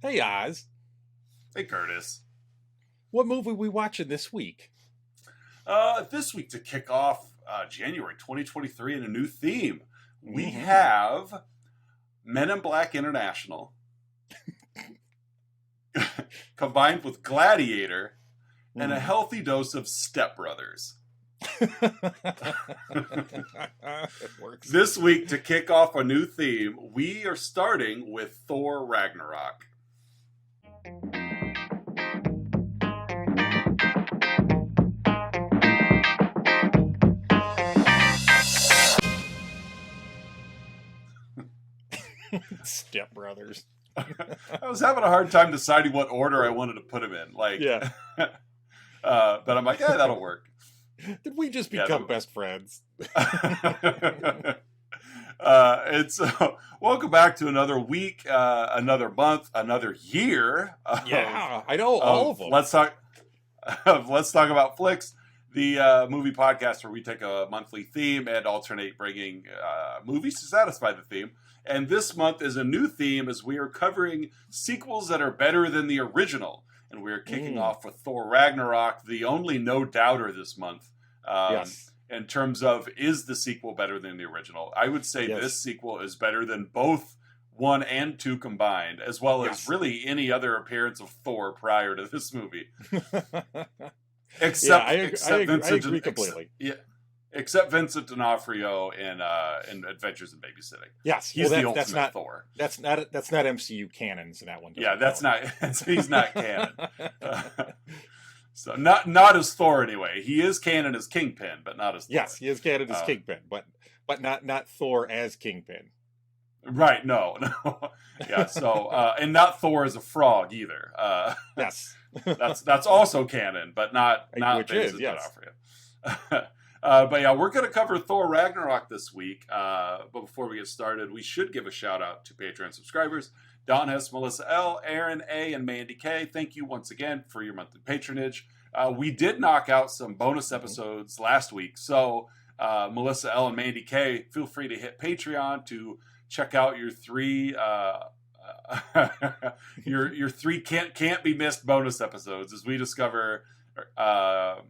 Hey, Oz. Hey, Curtis. What movie we watching this week? This week to kick off January 2023 in a new theme, we have Men in Black International combined with Gladiator and a healthy dose of Step Brothers. It works. This week to kick off a new theme, we are starting with Thor Ragnarok. Step Brothers. I was having a hard time deciding what order I wanted to put them in. Yeah. But I'm like, yeah, that'll work. Did we just become best friends? Welcome back to another week, another month, another year. I know all of them. Let's talk about flicks, the movie podcast where we take a monthly theme and alternate bringing movies to satisfy the theme. And this month is a new theme as we are covering sequels that are better than the original. And we are kicking off with Thor Ragnarok, the only no-doubter this month. Yes. In terms of, is the sequel better than the original? I would say this sequel is better than both 1 and 2 combined, as well as really any other appearance of Thor prior to this movie. Except I agree completely. Except Vincent D'Onofrio in Adventures in Babysitting. Yes, he's the ultimate Thor. That's not MCU canons in that one. Yeah, that's not. He's not canon. So not as Thor anyway. He is canon as Kingpin, but not as Thor. Yes, he is canon as Kingpin, but not Thor as Kingpin. Right? No. Yeah. So and not Thor as a frog either. Yes, that's also canon, but not Vincent D'Onofrio. But yeah, we're going to cover Thor Ragnarok this week. But before we get started, we should give a shout out to Patreon subscribers. Don S., Melissa L., Aaron A., and Mandy K. Thank you once again for your monthly patronage. We did knock out some bonus episodes last week. So Melissa L. and Mandy K., feel free to hit Patreon to check out your three your three can't be missed bonus episodes as we discover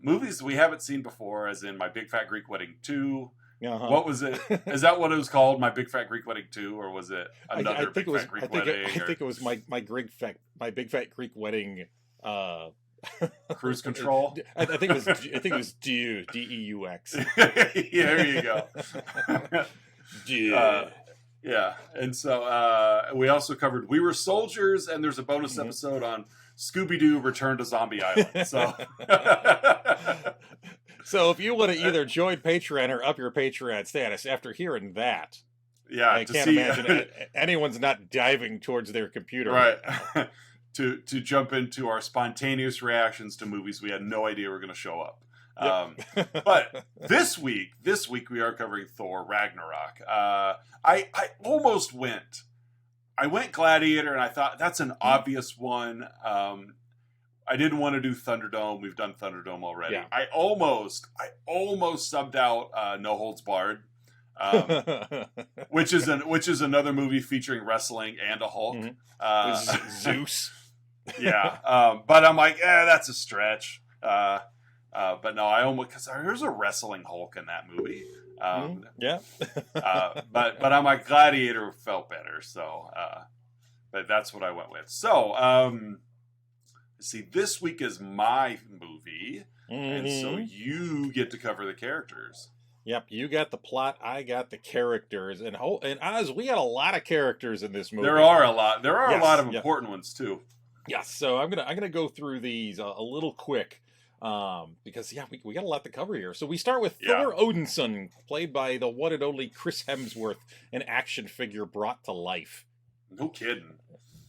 movies we haven't seen before, as in My Big Fat Greek Wedding 2. What was it? Is that what it was called? My Big Fat Greek Wedding 2, or was it another Big Fat Greek Wedding? I think it was my Big Fat Greek Wedding. Cruise Control. I think it was Deux, Deux. Yeah, there you go. Deux. Yeah, and so we also covered We Were Soldiers, and there's a bonus episode on Scooby-Doo Return to Zombie Island. So, so if you want to either join Patreon or up your Patreon status after hearing that, I can't imagine anyone's not diving towards their computer. Right. to jump into our spontaneous reactions to movies we had no idea were going to show up. But this week we are covering Thor Ragnarok. I almost went. I went Gladiator, and I thought that's an obvious one. I didn't want to do Thunderdome. We've done Thunderdome already. Yeah. I almost subbed out No Holds Barred, which is another movie featuring wrestling and a Hulk. Zeus. Yeah, but I'm like, that's a stretch. But no, I almost, because there's a wrestling Hulk in that movie. But I'm like, Gladiator felt better, so but that's what I went with. So see, this week is my movie, and so you get to cover the characters. Yep, you got the plot, I got the characters, and Oz, we got a lot of characters in this movie. There are a lot. There are a lot of important ones too. Yes, so I'm gonna go through these a little quick. Because we got a lot to cover here. So we start with Thor Odinson, played by the one and only Chris Hemsworth, an action figure brought to life. No kidding.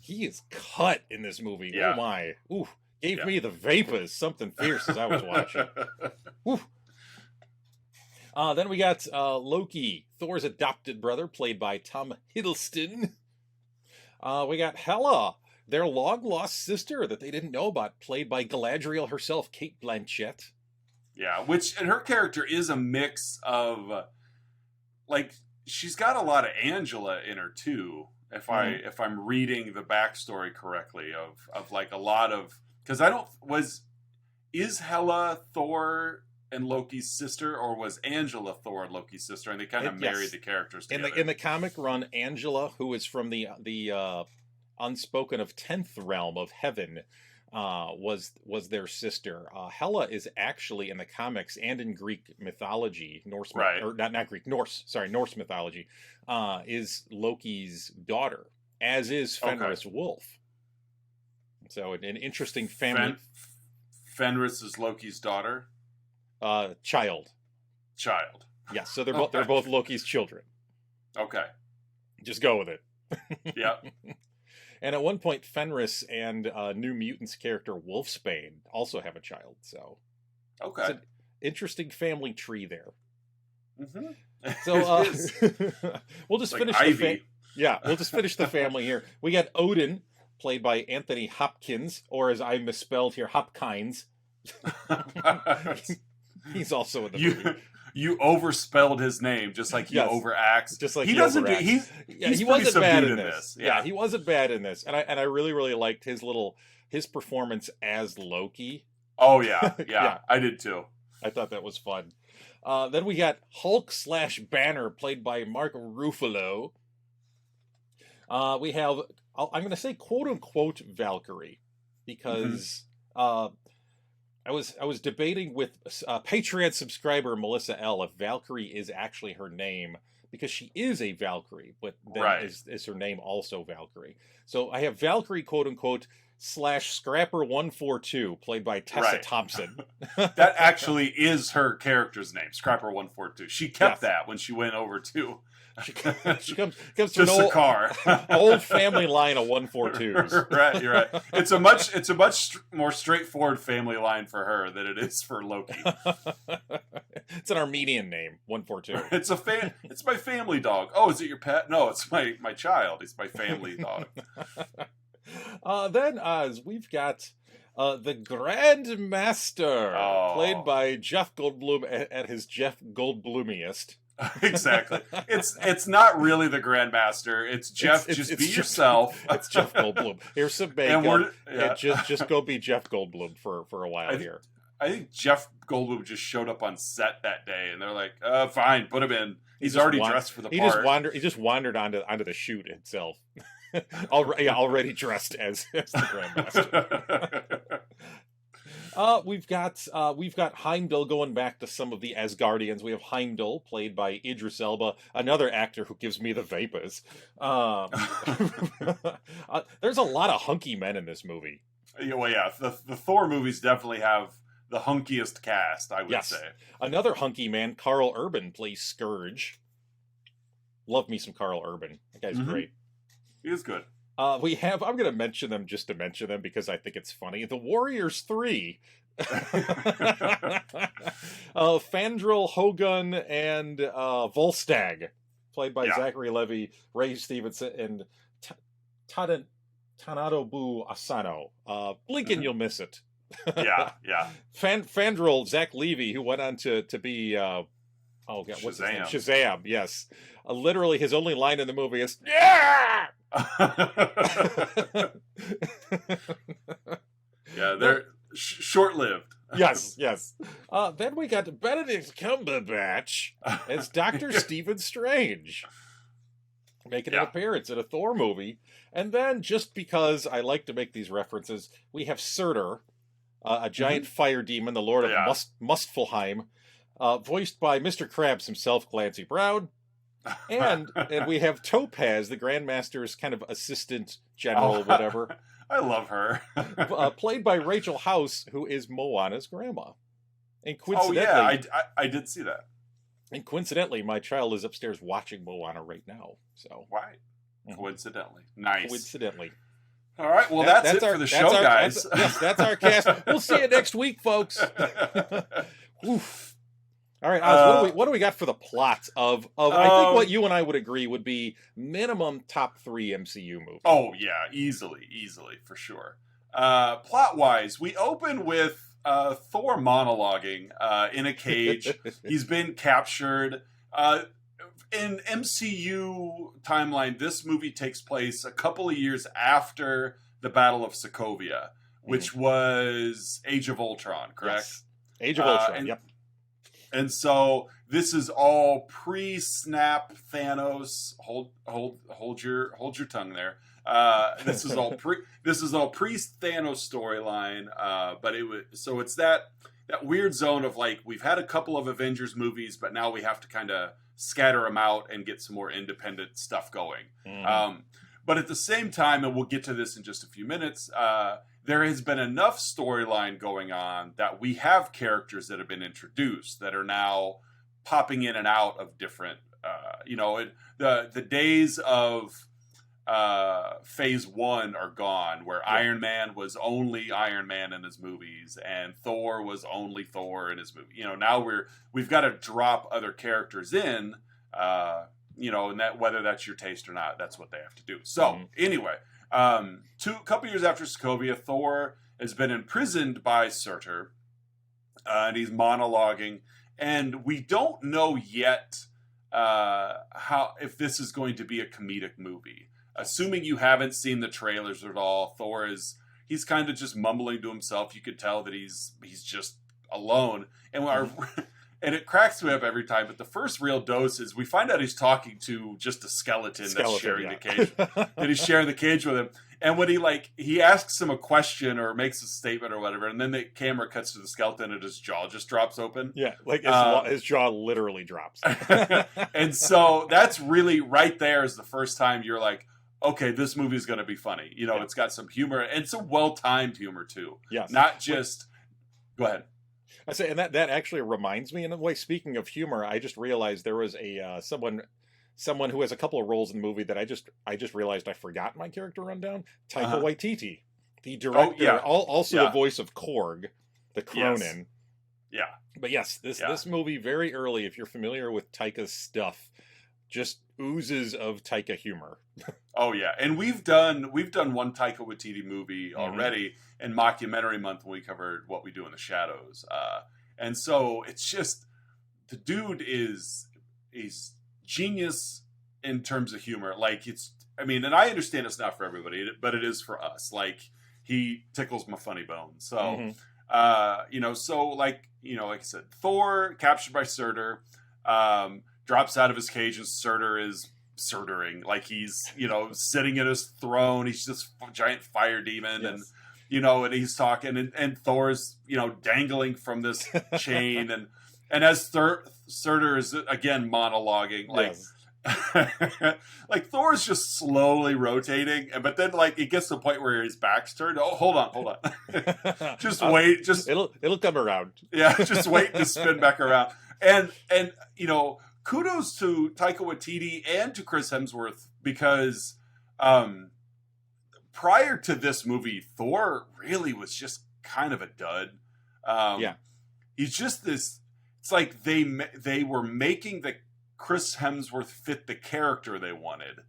He is cut in this movie. Yeah. Oh my. Ooh, gave me the vapors, something fierce as I was watching. Ooh. Then we got Loki, Thor's adopted brother, played by Tom Hiddleston. We got Hela, their long-lost sister that they didn't know about, played by Galadriel herself, Cate Blanchett. Yeah, and her character is a mix of, like, she's got a lot of Angela in her, too. if I'm reading the backstory correctly of like a lot of, because is Hela Thor and Loki's sister, or was Angela Thor and Loki's sister, and they kind of married the characters together? In the comic run, Angela, who is from the unspoken of 10th realm of heaven, was their sister. Hela is actually in the comics and in Greek mythology, Norse mythology, is Loki's daughter, as is Fenris Wolf. So an interesting family. Fenris is Loki's daughter. Child. Yes, so they're both Loki's children. Okay. Just go with it. Yeah. And at one point, Fenris and New Mutants character Wolfsbane also have a child. So, okay, it's an interesting family tree there. Mm-hmm. So we'll just finish we'll just finish the family here. We got Odin, played by Anthony Hopkins, or as I misspelled here, Hopkins. He's also in the movie. You overspelled his name, just like he overacts. Just like he doesn't. Overacts. He wasn't bad in this. Yeah, he wasn't bad in this, and I really liked his performance as Loki. Oh yeah, I did too. I thought that was fun. Then we got Hulk / Banner, played by Mark Ruffalo. We have, I'm going to say quote unquote Valkyrie, because I was debating with Patreon subscriber Melissa L. if Valkyrie is actually her name, because she is a Valkyrie, but then is her name also Valkyrie? So I have Valkyrie, quote unquote, / Scrapper 142, played by Tessa Thompson. That actually is her character's name, Scrapper 142. She kept that when she went over to. She comes to an Sakaar. Old family line of 142s. Right, you're right. It's a much more straightforward family line for her than it is for Loki. It's an Armenian name, 142. It's my family dog. Oh, is it your pet? No, it's my child. It's my family dog. Then we've got the Grandmaster, played by Jeff Goldblum at his Jeff Goldblumiest. Exactly. It's not really the Grandmaster. It's Jeff. Just be yourself. It's Jeff Goldblum. Here's some bacon. And just go be Jeff Goldblum for a while here. I think Jeff Goldblum just showed up on set that day, and they're like, "Fine, put him in. He's already dressed for the part." He just wandered onto the shoot itself, already dressed as the Grandmaster. We've got Heimdall, going back to some of the Asgardians. We have Heimdall, played by Idris Elba, another actor who gives me the vapors. There's a lot of hunky men in this movie. Well, yeah, the Thor movies definitely have the hunkiest cast, I would say. Another hunky man, Karl Urban, plays Scourge. Love me some Karl Urban. That guy's great. He is good. I'm going to mention them just to mention them because I think it's funny. The Warriors 3. Fandral, Hogun, and Volstagg, played by Zachary Levi, Ray Stevenson, and Tanadobu Asano. Blink and you'll miss it. Yeah. Fandral, Zach Levy, who went on to be... what's his name? Shazam, yes. Literally, his only line in the movie is, "Yeah!" Yeah, they're short-lived. Yes. Then we got Benedict Cumberbatch as Dr. Stephen Strange, making an appearance in a Thor movie. And then, just because I like to make these references, we have Surtur, a giant fire demon, the Lord of Muspelheim, voiced by Mr. Krabs himself, Clancy Brown. And we have Topaz, the Grandmaster's kind of assistant general, whatever. I love her. Played by Rachel House, who is Moana's grandma. And I did see that. And coincidentally, my child is upstairs watching Moana right now. So right, coincidentally, nice. Coincidentally. All right, well that's it for the show, guys. That's our cast. We'll see you next week, folks. Oof. All right, Oz, what do we got for the plot of I think what you and I would agree would be minimum top 3 MCU movies. Oh, yeah, easily, for sure. Plot-wise, we open with Thor monologuing in a cage. He's been captured. in MCU timeline, this movie takes place a couple of years after the Battle of Sokovia, which was Age of Ultron, correct? Yes. Age of Ultron, yep. And so this is all pre-snap Thanos. Hold your tongue there. This is all pre-Thanos storyline. But it's that weird zone of like, we've had a couple of Avengers movies, but now we have to kind of scatter them out and get some more independent stuff going. But at the same time, and we'll get to this in just a few minutes, there has been enough storyline going on that we have characters that have been introduced that are now popping in and out of different, the days of phase 1 are gone, where Iron Man was only Iron Man in his movies and Thor was only Thor in his movie. Now we've got to drop other characters in, and that, whether that's your taste or not, that's what they have to do. So anyway, a couple years after Sokovia, Thor has been imprisoned by Surtur, and he's monologuing, and we don't know yet if this is going to be a comedic movie. Assuming you haven't seen the trailers at all, he's kind of just mumbling to himself. You could tell that he's just alone, and it cracks me up every time. But the first real dose is we find out he's talking to just a skeleton that's sharing the cage. That he's sharing the cage with him. And when he asks him a question or makes a statement or whatever, and then the camera cuts to the skeleton and his jaw just drops open. Yeah, his jaw literally drops. And so that's really right there is the first time you're like, okay, this movie is going to be funny. It's got some humor, and it's a well-timed humor too. Yes. Not just... Go ahead. I say, and that actually reminds me, in a way, speaking of humor, I just realized there was a someone who has a couple of roles in the movie that I just realized I forgot my character rundown. Taika Waititi, the director, also the voice of Korg, the Cronin. Yes. Yeah. But yes, this movie, very early, if you're familiar with Taika's stuff, just oozes of Taika humor. Oh yeah, and we've done one Taika Waititi movie already in Mockumentary Month when we covered What We Do in the Shadows, and so it's just the dude is genius in terms of humor. And I understand it's not for everybody, but it is for us. Like, he tickles my funny bone. So, like I said, Thor captured by Surtur, drops out of his cage and Surtur is Surturing. Like, he's, sitting in his throne. He's this giant fire demon. Yes. And he's talking and Thor's, dangling from this chain. And as Surtur is, again, monologuing, like Thor's just slowly rotating, but then it gets to the point where his back's turned. Oh, hold on. Just wait. It'll come around. Yeah, just wait to spin back around. And kudos to Taika Waititi and to Chris Hemsworth, because prior to this movie, Thor really was just kind of a dud. He's just this. It's like they were making the Chris Hemsworth fit the character they wanted,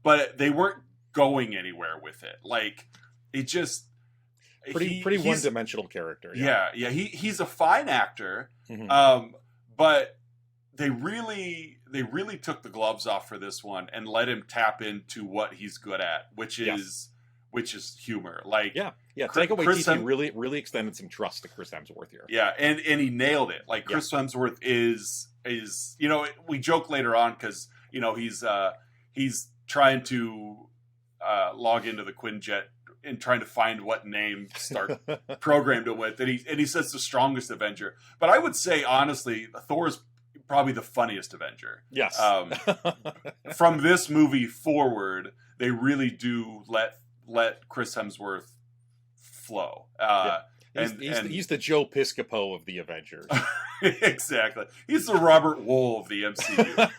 but they weren't going anywhere with it. Like, it just pretty one-dimensional character. Yeah. He's a fine actor, but they really took the gloves off for this one and let him tap into what he's good at, which is humor. Like, Taika Waititi really extended some trust to Chris Hemsworth here. Yeah, and he nailed it. Like, Chris Hemsworth is we joke later on because he's trying to log into the Quinjet and trying to find what name Stark programmed him with, and he says the strongest Avenger. But I would say, honestly, Thor is probably the funniest Avenger. Yes. From this movie forward, they really do let Chris Hemsworth flow. He's the Joe Piscopo of the Avengers. Exactly. He's the Robert Wool of the MCU.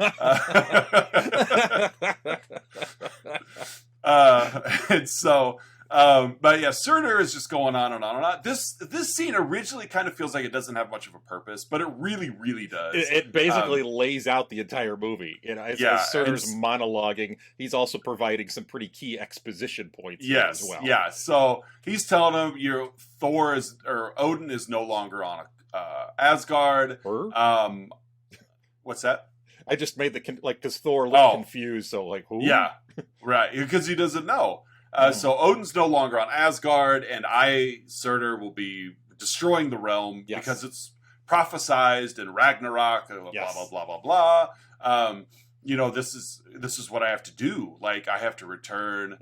And so, but yeah, Surtur is just going on and on and on. This scene originally kind of feels like it doesn't have much of a purpose, but it really, really does. It basically lays out the entire movie. As Surtur's monologuing, he's also providing some pretty key exposition points as well. Yeah, so he's telling him Odin is no longer on Asgard. What's that? I just made because Thor looked confused, so like, who? Yeah, right, because he doesn't know. So Odin's no longer on Asgard, and Surtur will be destroying the realm because it's prophesized in Ragnarok. Blah blah blah blah blah. This is what I have to do. Like, I have to return,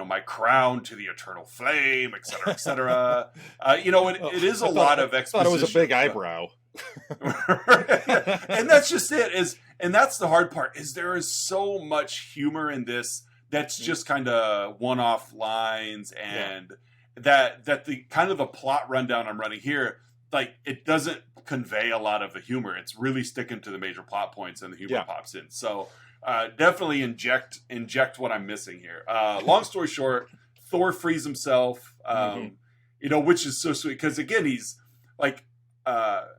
my crown to the eternal flame, et cetera, et cetera. It is a lot of exposition. I thought it was a big eyebrow. And that's just it. And that's the hard part, is there is so much humor in this that's just kind of one-off lines, and that the kind of the plot rundown I'm running here, like, it doesn't convey a lot of the humor. It's really sticking to the major plot points, and the humor pops in. So definitely inject what I'm missing here. Long story short, Thor frees himself, which is so sweet, because again, he's like,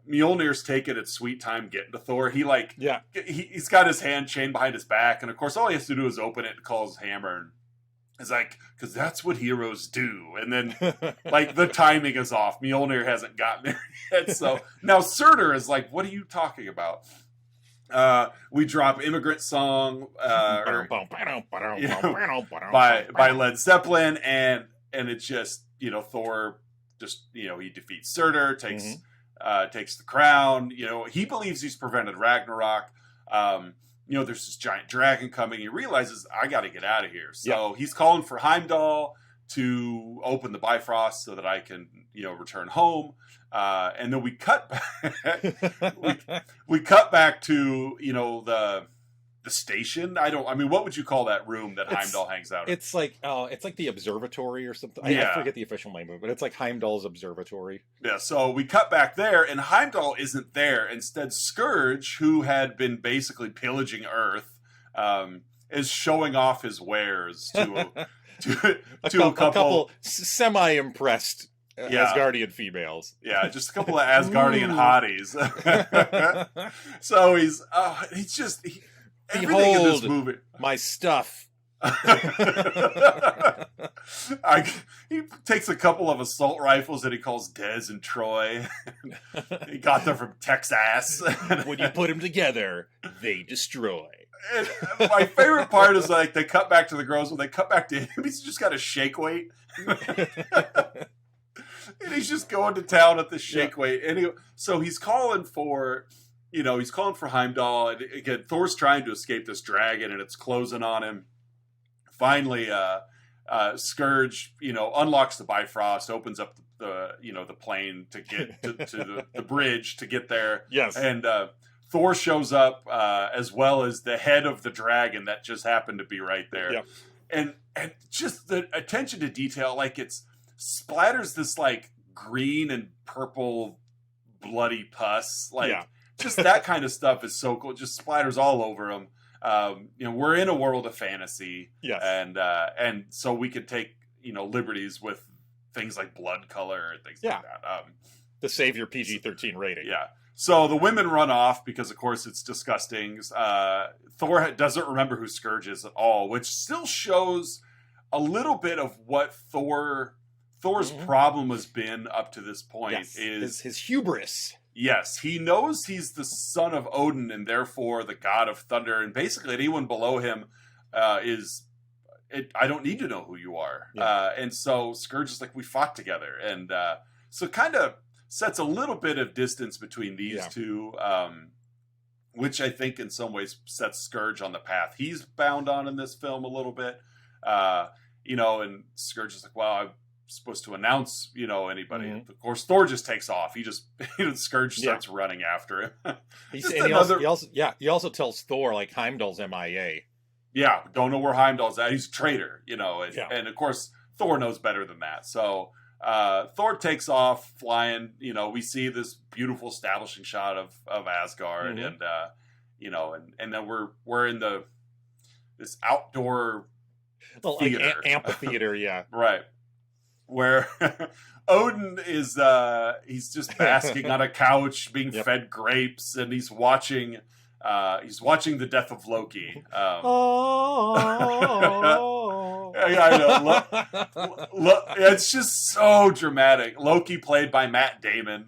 Mjolnir's taking its sweet time getting to Thor. He's got his hand chained behind his back, and of course all he has to do is open it and call his hammer, and it's like, because that's what heroes do. And then like the timing is off. Mjolnir hasn't gotten there yet. So now Surtur is like, what are you talking about? We drop Immigrant Song by Led Zeppelin, and it's just, Thor just, he defeats Surtur, takes the crown. He believes he's prevented Ragnarok. There's this giant dragon coming. He realizes, I got to get out of here. So he's calling for Heimdall to open the Bifrost so that I can, return home. And then we cut back. we cut back to, the station. What would you call that room that Heimdall hangs out in? It's like the observatory or something. I forget the official name of it, but it's like Heimdall's observatory. Yeah, so we cut back there, and Heimdall isn't there. Instead, Scourge, who had been basically pillaging Earth, is showing off his wares to a couple semi-impressed Asgardian females. Yeah, just a couple of Asgardian hotties. So he's just... everything in this movie. My stuff. He takes a couple of assault rifles that he calls Des and Troy. He got them from Texas. When you put them together, they destroy. And my favorite part is, like, they cut back to the girls. When they cut back to him, he's just got a shake weight. And he's just going to town at the shake weight. And so he's calling for... he's calling for Heimdall. And again, Thor's trying to escape this dragon, and it's closing on him. Finally, Scourge, unlocks the Bifrost, opens up the plane to get to the bridge to get there. Yes. And Thor shows up, as well as the head of the dragon that just happened to be right there. Yep. And just the attention to detail, like, it's splatters this, like, green and purple bloody pus, like. Yeah. Just that kind of stuff is so cool. Just splatters all over him. We're in a world of fantasy, and so we could take liberties with things like blood color and things like that. To save your PG-13 rating. Yeah. So the women run off because, of course, it's disgusting. Thor doesn't remember who Scourge is at all, which still shows a little bit of what Thor's problem has been up to this point. Is his hubris. Yes, he knows he's the son of Odin and therefore the god of thunder, and basically anyone below him I don't need to know who you are. Yeah. And so Scourge is like, we fought together, and so kind of sets a little bit of distance between these two, which I think in some ways sets Scourge on the path he's bound on in this film a little bit. And Scourge is like, well, I'm supposed to announce, anybody. And of course, Thor just takes off. He just, Scourge starts running after him. He also tells Thor, like, Heimdall's MIA. Yeah, don't know where Heimdall's at. He's a traitor, and of course, Thor knows better than that. So Thor takes off flying. We see this beautiful establishing shot of Asgard, and then we're in this outdoor theater. Like amphitheater, yeah, right. Where Odin is, he's just basking on a couch, being fed grapes, and he's watching the death of Loki. I know. It's just so dramatic. Loki, played by Matt Damon.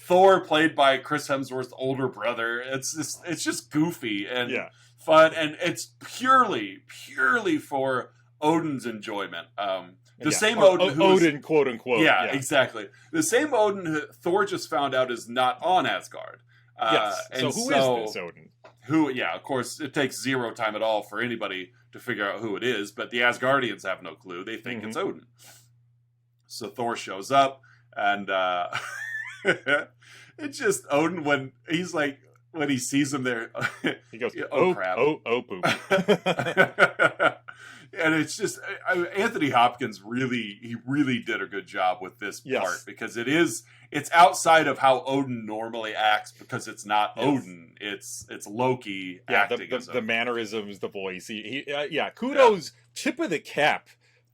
Thor, played by Chris Hemsworth's older brother. It's just goofy and fun, and it's purely for Odin's enjoyment. Same Odin, Odin, quote unquote. Yeah, exactly. The same Odin who Thor just found out is not on Asgard. So who is this Odin? Who? Yeah, of course, it takes zero time at all for anybody to figure out who it is. But the Asgardians have no clue. They think it's Odin. So Thor shows up, and it's just Odin when he sees him there. He goes, "Oh crap! Oh poop!" And it's just Anthony Hopkins really did a good job with this part, because it's outside of how Odin normally acts, because it's not Odin, it's Loki acting. The mannerisms, the voice. Kudos, tip of the cap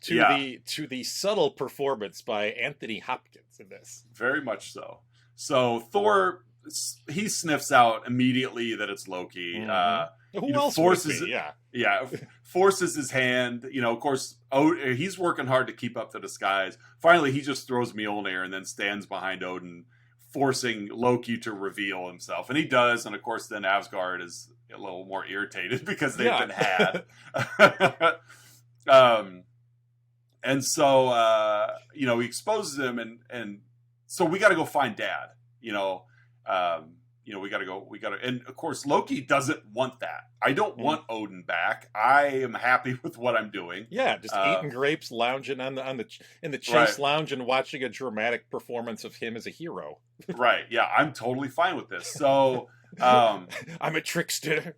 to the subtle performance by Anthony Hopkins in this. Very much so. So Thor, he sniffs out immediately that it's Loki. Who else forces would it be? Forces his hand. Of course, he's working hard to keep up the disguise. Finally, he just throws Mjolnir and then stands behind Odin, forcing Loki to reveal himself. And he does, and of course, then Asgard is a little more irritated because they've been had. And so, he exposes him, and so we got to go find Dad. We gotta, and of course Loki doesn't want that. I don't want Odin back. I am happy with what I'm doing. Yeah, just eating grapes, lounging in the chase lounge, and watching a dramatic performance of him as a hero. Right. Yeah, I'm totally fine with this. So I'm a trickster.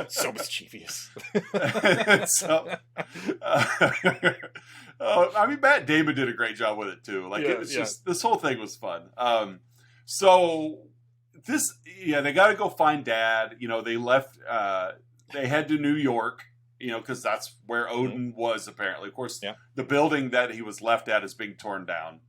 So mischievous. Matt Damon did a gread job with it too. It was just, this whole thing was fun. So they got to go find Dad. They left. They head to New York. Because that's where Odin was apparently. Of course, the building that he was left at is being torn down.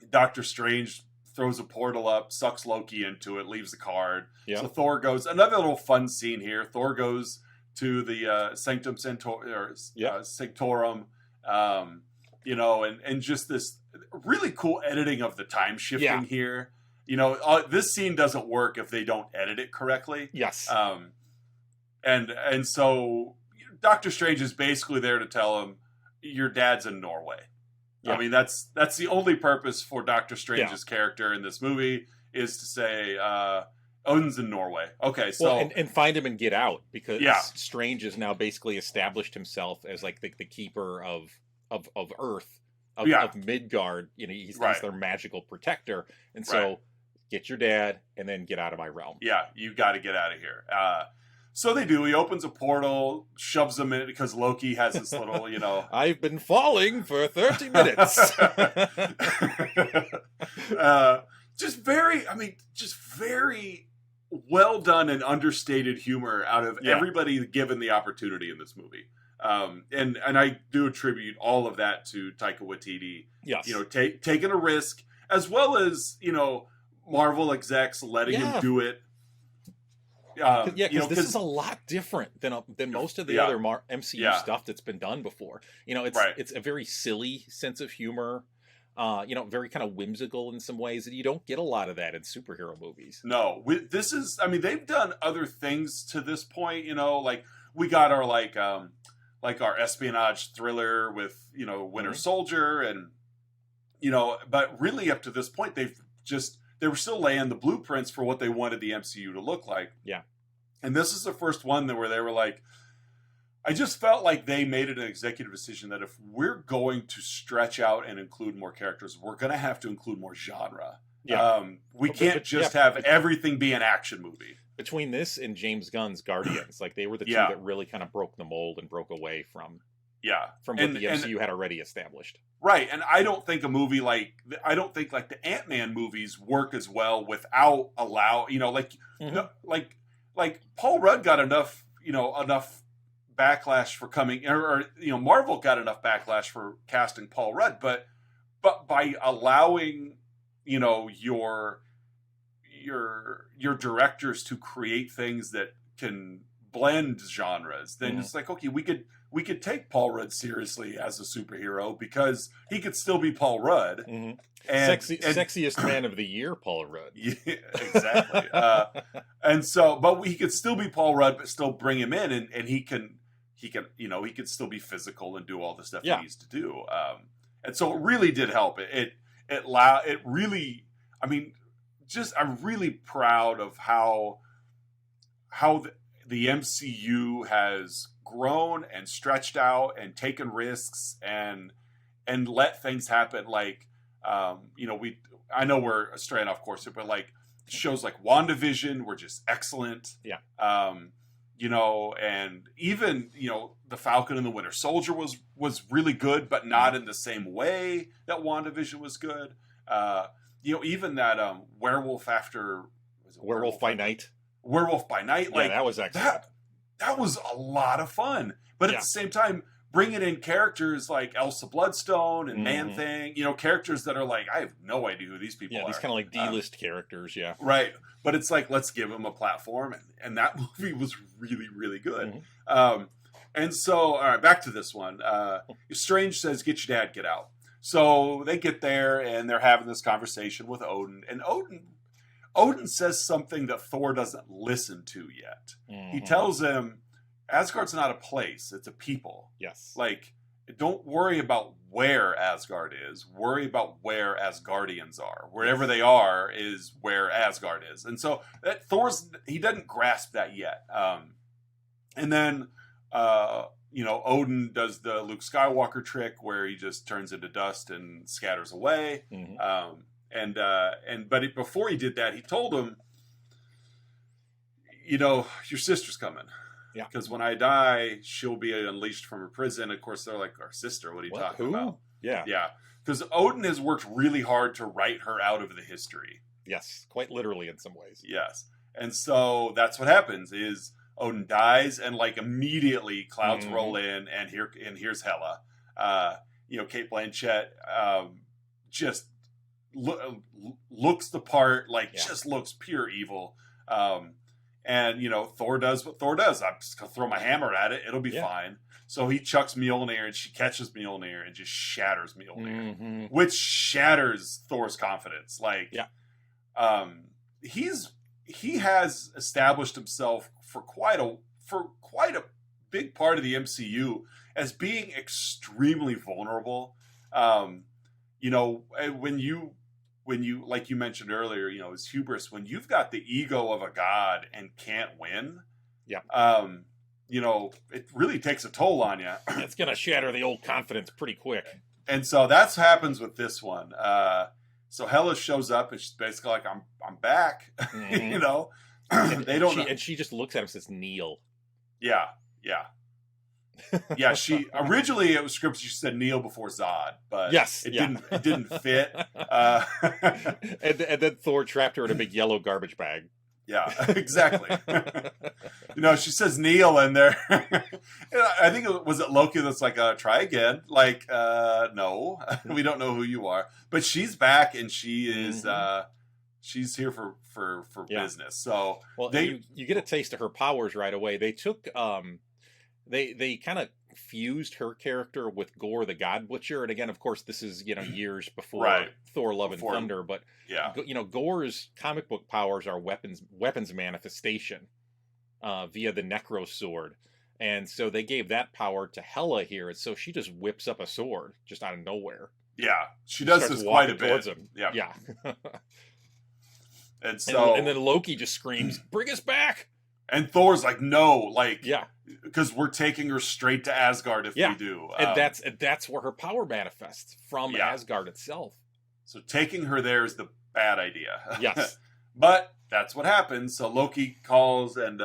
Doctor Strange throws a portal up, sucks Loki into it, leaves the card. Yeah. So Thor goes. Another little fun scene here. Thor goes to the Sanctum Sanctorum. And just this really cool editing of the time shifting here. This scene doesn't work if they don't edit it correctly. Yes. And so Doctor Strange is basically there to tell him your dad's in Norway. Yeah. I mean, that's the only purpose for Doctor Strange's character in this movie, is to say Odin's in Norway. Okay, so and find him and get out, because Strange has now basically established himself as like the keeper of Earth, of Midgard. He's their magical protector, and so get your dad and then get out of my realm. Yeah, you got to get out of here. So they do. He opens a portal, shoves them in, because Loki has this little, I've been falling for 30 minutes. Just very well done and understated humor out of everybody given the opportunity in this movie. And I do attribute all of that to Taika Waititi. Yes. Taking a risk, as well as, Marvel execs letting him do it. Because this is a lot different than most of the other MCU stuff that's been done before. It's a very silly sense of humor, very kind of whimsical in some ways, and you don't get a lot of that in superhero movies. No, they've done other things to this point. We got our our espionage thriller with Winter Soldier, and but really up to this point they were still laying the blueprints for what they wanted the MCU to look like. Yeah. And this is the first one where they were like, I just felt like they made an executive decision that if we're going to stretch out and include more characters, we're going to have to include more genre. Yeah. We can't just have everything be an action movie. Between this and James Gunn's Guardians, they were the two that really kind of broke the mold and broke away from what the MCU had already established. Right, and I don't think the Ant-Man movies work as well without Paul Rudd got enough backlash for coming, or Marvel got enough backlash for casting Paul Rudd, but by allowing your directors to create things that can blend genres, then it's like, okay, we could take Paul Rudd seriously as a superhero because he could still be Paul Rudd. And sexiest man of the year, Paul Rudd. Yeah, exactly. And so, but he could still be Paul Rudd, but still bring him in, and he can, he could still be physical and do all the stuff he needs to do. And so it really did help. It really, I mean, I'm really proud of how the MCU has grown and stretched out and taken risks and let things happen. Like, I know we're straying off course here, but like shows like WandaVision were just excellent. Yeah. And even, The Falcon and the Winter Soldier was really good, but not in the same way that WandaVision was good. Even that Werewolf by Night. Werewolf by Night, like that was excellent. That was a lot of fun. But at the same time, bringing in characters like Elsa Bloodstone and Man-Thing, characters that are like, I have no idea who these people are. These kind of like D-list characters, Right. But it's like, let's give them a platform. And that movie was really, really good. And so, all right, back to this one. Strange says, get your dad, get out. So they get there and they're having this conversation with Odin. And Odin says something that Thor doesn't listen to yet. He tells him, Asgard's not a place, it's a people. Yes. Like, don't worry about where Asgard is. Worry about where Asgardians are. Wherever they are is where Asgard is. And so he doesn't grasp that yet. And then, Odin does the Luke Skywalker trick where he just turns into dust and scatters away. But before he did that, he told him, your sister's coming. Yeah. Because when I die, she'll be unleashed from her prison. Of course, they're like, our sister, what are you talking about? Yeah. Yeah. Because Odin has worked really hard to write her out of the history. Yes. Quite literally in some ways. Yes. And so that's what happens is Odin dies and like immediately clouds roll in and here's Hela. Cate Blanchett just looks the part, just looks pure evil. And Thor does what Thor does. I'm just gonna throw my hammer at it. It'll be fine. So he chucks Mjolnir, and she catches Mjolnir and just shatters Mjolnir, which shatters Thor's confidence. He has established himself for quite a big part of the MCU as being extremely vulnerable. When you, like you mentioned earlier, his hubris, when you've got the ego of a god and can't win, it really takes a toll on you. It's going to shatter the old confidence pretty quick. And so that's happens with this one. So Hela shows up and she's basically like, I'm back, And they don't know. And she just looks at him and says, kneel. Yeah. Yeah, she originally it was scripted. She said kneel before Zod, but it didn't fit. And then Thor trapped her in a big yellow garbage bag. Yeah, exactly. She says kneel, and there. I think was it Loki that's like, try again. Like, no, we don't know who you are, but she's back, and she is. She's here for business. So you get a taste of her powers right away. They took They kind of fused her character with Gore the God Butcher, and again, of course, this is years before Thor: Love and Thunder. But Gore's comic book powers are weapons manifestation via the Necro Sword, and so they gave that power to Hela here, and so she just whips up a sword just out of nowhere. Yeah, she does this quite a bit. Him. Yeah. And then Loki just screams, "Bring us back!" And Thor's like, no, because we're taking her straight to Asgard if we do. And that's where her power manifests from Asgard itself. So taking her there is the bad idea. Yes. But that's what happens. So Loki calls, and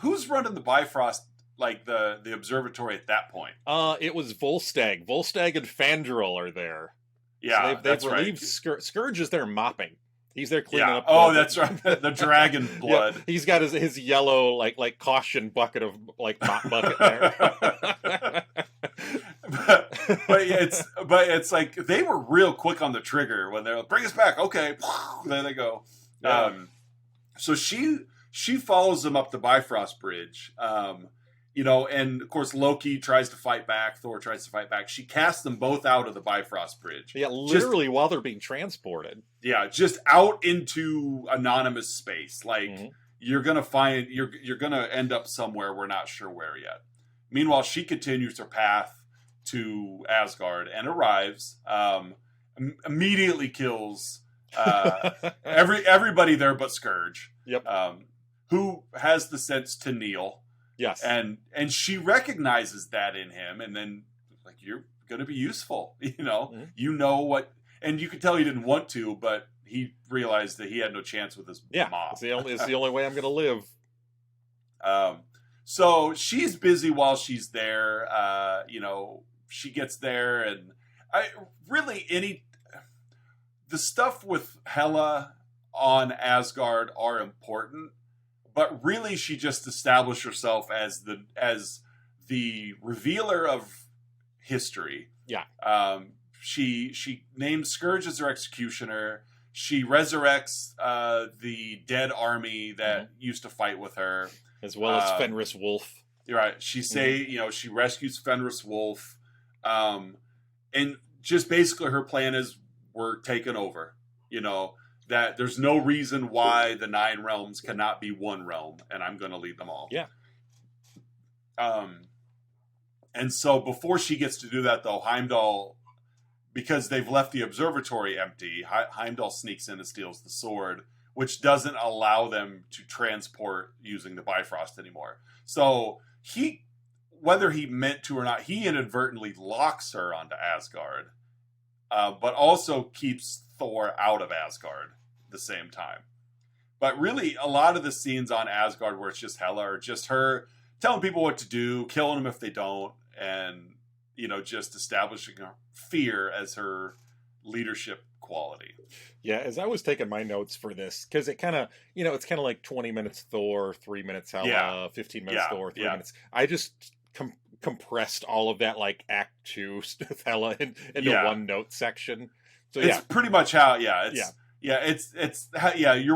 who's running the Bifrost, like the observatory at that point? It was Volstagg. Volstagg and Fandral are there. Yeah, so they've relieved Scourge is there mopping. He's there cleaning up. Oh, that's right. The dragon blood. Yeah, he's got his yellow like caution bucket of mop bucket there. but it's like they were real quick on the trigger when they're like, bring us back. Okay, there they go. So she she follows them up the Bifrost Bridge. You know, and of course Loki tries to fight back. Thor tries to fight back. She casts them both out of the Bifrost Bridge. Yeah, literally while they're being transported. Yeah, just out into anonymous space. Like you're gonna find you're gonna end up somewhere we're not sure where yet. Meanwhile, she continues her path to Asgard and arrives. Immediately kills everybody there but Scourge. Yep. Who has the sense to kneel. Yes. And she recognizes that in him, and then like you're going to be useful, you know. You know what, and you could tell he didn't want to, but he realized that he had no chance with his mom. It's the only way I'm going to live. So she's busy while she's there. You know, she gets there, and the stuff with Hela on Asgard are important. But really, she just established herself as the revealer of history. Yeah. She names Scourge as her executioner. She resurrects the dead army that used to fight with her, as well as Fenris Wolf. You're right. She rescues Fenris Wolf, and just basically her plan is we're taken over. You know. That there's no reason why the 9 realms cannot be one realm, and I'm going to lead them all. Yeah. And so before she gets to do that, though, Heimdall, because they've left the observatory empty, Heimdall sneaks in and steals the sword, which doesn't allow them to transport using the Bifrost anymore. So whether he meant to or not, he inadvertently locks her onto Asgard, but also keeps Thor out of Asgard at the same time. But really, a lot of the scenes on Asgard where it's just Hela are just her telling people what to do, killing them if they don't, and, you know, just establishing fear as her leadership quality. Yeah, as I was taking my notes for this, because it kind of, you know, it's kind of like 20 minutes Thor, 3 minutes Hela, 15 minutes Thor, 3 minutes. I just compressed all of that, like Act 2 with Hela into one note section. So it's pretty much how, you're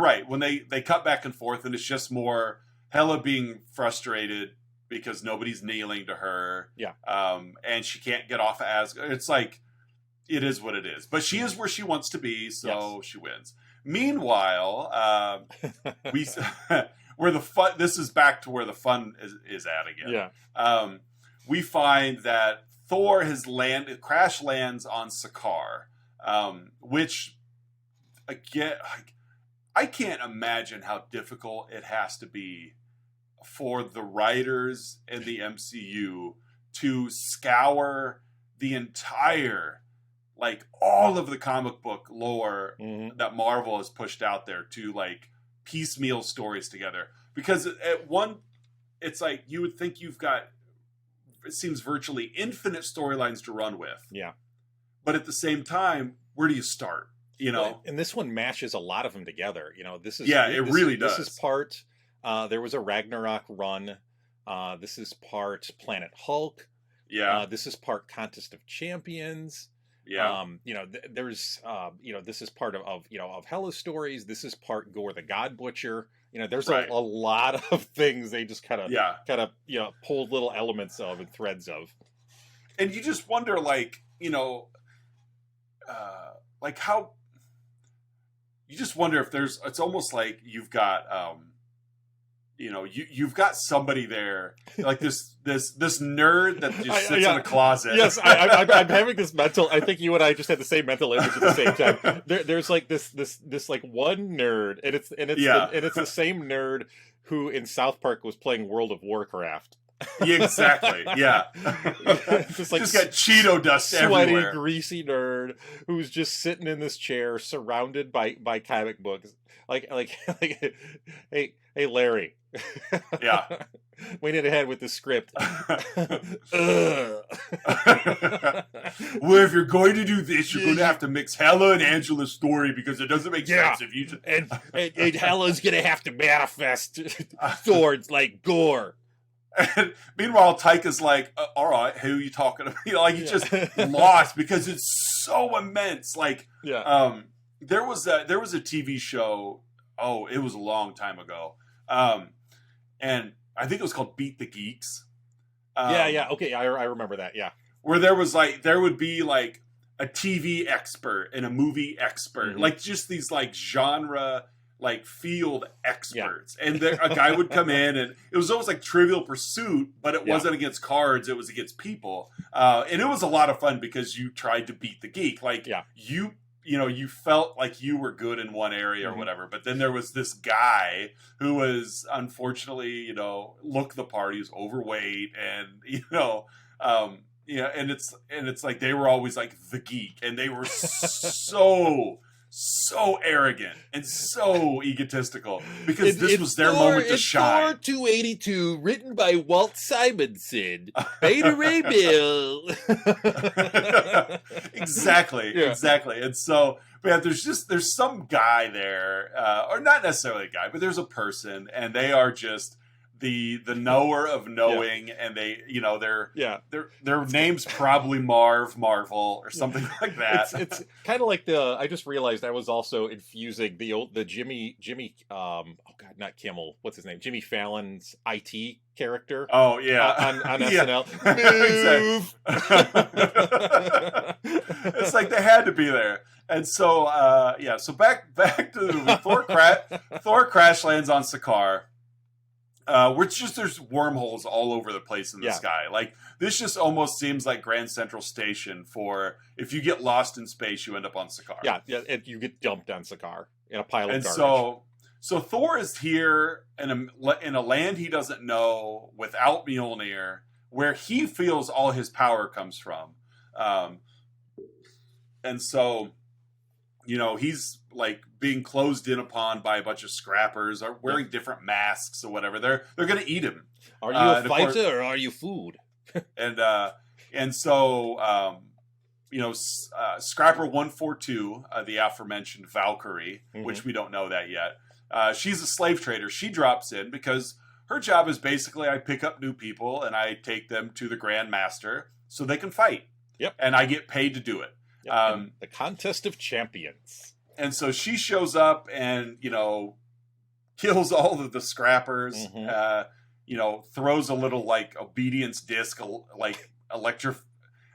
right. When they cut back and forth, and it's just more Hela being frustrated because nobody's kneeling to her. Yeah. And she can't get off of Asgard. It's like, it is what it is. But she is where she wants to be, so she wins. Meanwhile, where the fun, this is back to where the fun is at again. Yeah. We find that Thor has crash lands on Sakaar, which, again, I can't imagine how difficult it has to be for the writers in the MCU to scour the entire, like, all of the comic book lore that Marvel has pushed out there to, like, piecemeal stories together. Because it's like, you would think you've got, it seems, virtually infinite storylines to run with. Yeah. But at the same time, where do you start? You know? Well, and this one mashes a lot of them together. You know, this is... Yeah, it really does. This is part... there was a Ragnarok run. This is part Planet Hulk. Yeah. This is part Contest of Champions. Yeah. You know, there's, you know, this is part of Hela's stories. This is part Gore the God Butcher. You know, there's a lot of things they just kind of, you know, pulled little elements of and threads of. And you just wonder, like, you know, like how, you just wonder if it's almost like you've got, you know, you've got somebody there, like this nerd that just sits in a closet. Yes, I'm having this mental. I think you and I just had the same mental image at the same time. There's like this like one nerd, and it's the same nerd who in South Park was playing World of Warcraft. Yeah, exactly. Yeah, just got Cheeto dust sweaty, everywhere. Greasy nerd who's just sitting in this chair, surrounded by comic books. Like, hey, Larry. Yeah, we need to head with the script. Well, if you're going to do this, you're going to have to mix Hela and Angela's story because it doesn't make sense if you just... and Hela's going to have to manifest swords like Gore. And meanwhile, Taika's like, all right, who are you talking about? You know, like, he's just lost because it's so immense. Like, there was a TV show, it was a long time ago, And I think it was called Beat the Geeks. Okay, I remember that. Yeah, where there would be like a TV expert and a movie expert, like just these like genre like field experts, and a guy would come in, and it was almost like Trivial Pursuit, but it wasn't against cards; it was against people, and it was a lot of fun because you tried to beat the geek, like you felt like you were good in one area or whatever, but then there was this guy who was unfortunately, looked the part, he was overweight, and and it's like they were always like the geek, and they were so arrogant and so egotistical because this was their moment to shine. Thor 282, written by Walt Simonson, Beta Ray Bill. Exactly. And so, there's some guy there, or not necessarily a guy, but there's a person, and they are just the knower of knowing, and they, their name's probably Marvel or something like that. It's kind of like I just realized I was also infusing the Jimmy not Kimmel, what's his name, Jimmy Fallon's IT character. Oh yeah, on SNL. Move. It's like they had to be there. And so so back to the movie. Thor crash lands on Sakaar. Where there's wormholes all over the place in the sky. Like, this just almost seems like Grand Central Station for if you get lost in space, you end up on Sakaar. Yeah, and you get dumped on Sakaar in a pile of garbage. So Thor is here in a land he doesn't know, without Mjolnir, where he feels all his power comes from. And so, he's like being closed in upon by a bunch of scrappers, or wearing different masks or whatever. They're going to eat him. Are you a fighter or are you food? and so Scrapper 142, the aforementioned Valkyrie, which we don't know that yet. She's a slave trader. She drops in because her job is basically, I pick up new people and I take them to the Grandmaster so they can fight. Yep. And I get paid to do it. Yep. The contest of champions. And so she shows up and, kills all of the scrappers, throws a little like obedience disc, like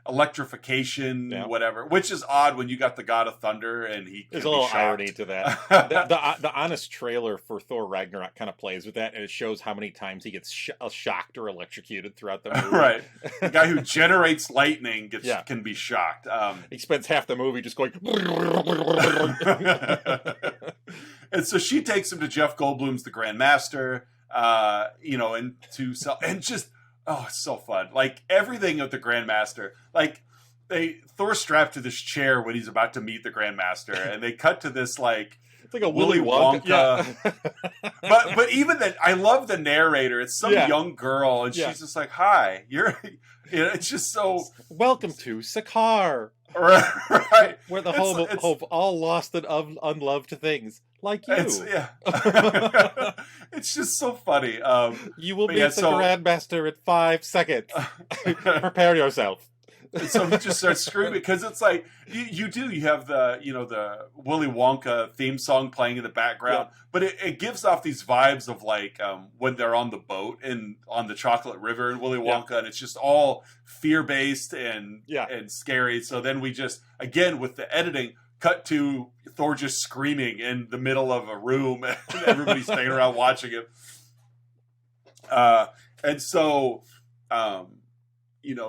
electrification, whatever, which is odd when you got the God of Thunder and he. There's a little irony to that. the honest trailer for Thor Ragnarok kind of plays with that, and it shows how many times he gets shocked or electrocuted throughout the movie. Right, the guy who generates lightning can be shocked. He spends half the movie just going. And so she takes him to Jeff Goldblum's The Grandmaster, and to sell, and just. Oh, it's so fun. Like, everything of the Grandmaster. Like, Thor strapped to this chair when he's about to meet the Grandmaster, and they cut to this, like... It's like a Willy Wonka. Yeah. but even that, I love the narrator. It's some young girl, and she's just like, hi, it's just so... Welcome to Sakaar. Right. Where the home of all lost and unloved things. Like you. It's just so funny. You will meet the Grandmaster in 5 seconds. Prepare yourself. So he just starts screaming because it's like you have the Willy Wonka theme song playing in the background, but it gives off these vibes of like when they're on the boat and on the Chocolate River in Willy Wonka, and it's just all fear based and scary. So then we just again with the editing cut to Thor just screaming in the middle of a room, and everybody's standing around watching it. And so.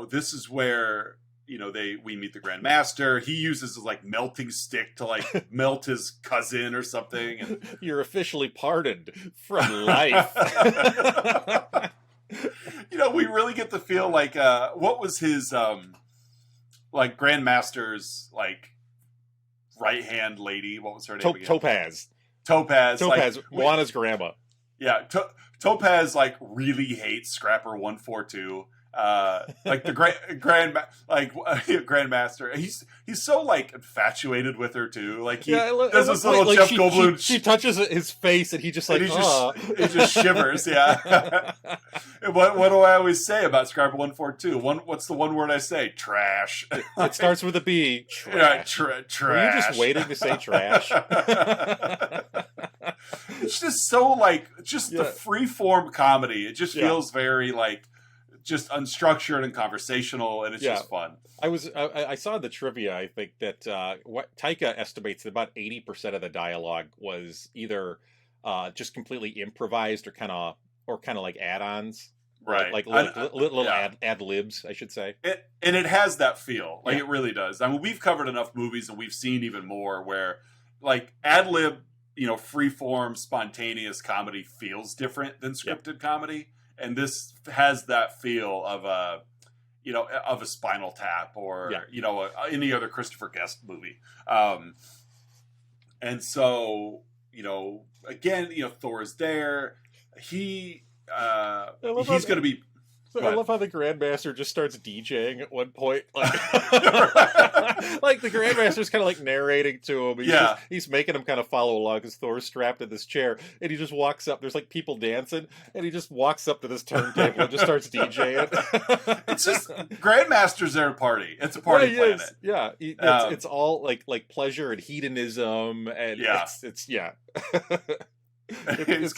This is where, we meet the Grandmaster. He uses his like melting stick to like melt his cousin or something. And... You're officially pardoned from life. We really get to feel like, what was his, like Grandmaster's like right hand lady? What was her name again? Topaz. Like, Juana's grandma. Yeah. Topaz like really hates Scrapper 142. Like the Grandmaster, he's so like infatuated with her too. Like he does this little Jeff Goldblum. She touches his face, and he just like he just shivers. Yeah. What do I always say about Scrapper 142? What's the one word I say? Trash. It starts with a B. Trash. Trash. Were you just waiting to say trash? It's just so like the free form comedy. It just feels very like just unstructured and conversational, and it's just fun. I saw the trivia. I think that what Taika estimates that about 80% of the dialogue was either just completely improvised or kind of like add-ons. Right, like little ad libs, I should say. And it has that feel, like it really does. I mean, we've covered enough movies, and we've seen even more where, like, ad lib, free form, spontaneous comedy feels different than scripted comedy, and this has that feel of a Spinal Tap or any other Christopher Guest movie. And so again, Thor's there. He's going to be. I love how the Grandmaster just starts DJing at one point. Like, like the Grandmaster's kind of like narrating to him. He's making him kind of follow along because Thor's strapped in this chair. And he just walks up. There's like people dancing. And he just walks up to this turntable and just starts DJing. It's just, Grandmaster's there to party. It's a party planet. Yeah. It's all like pleasure and hedonism. And it's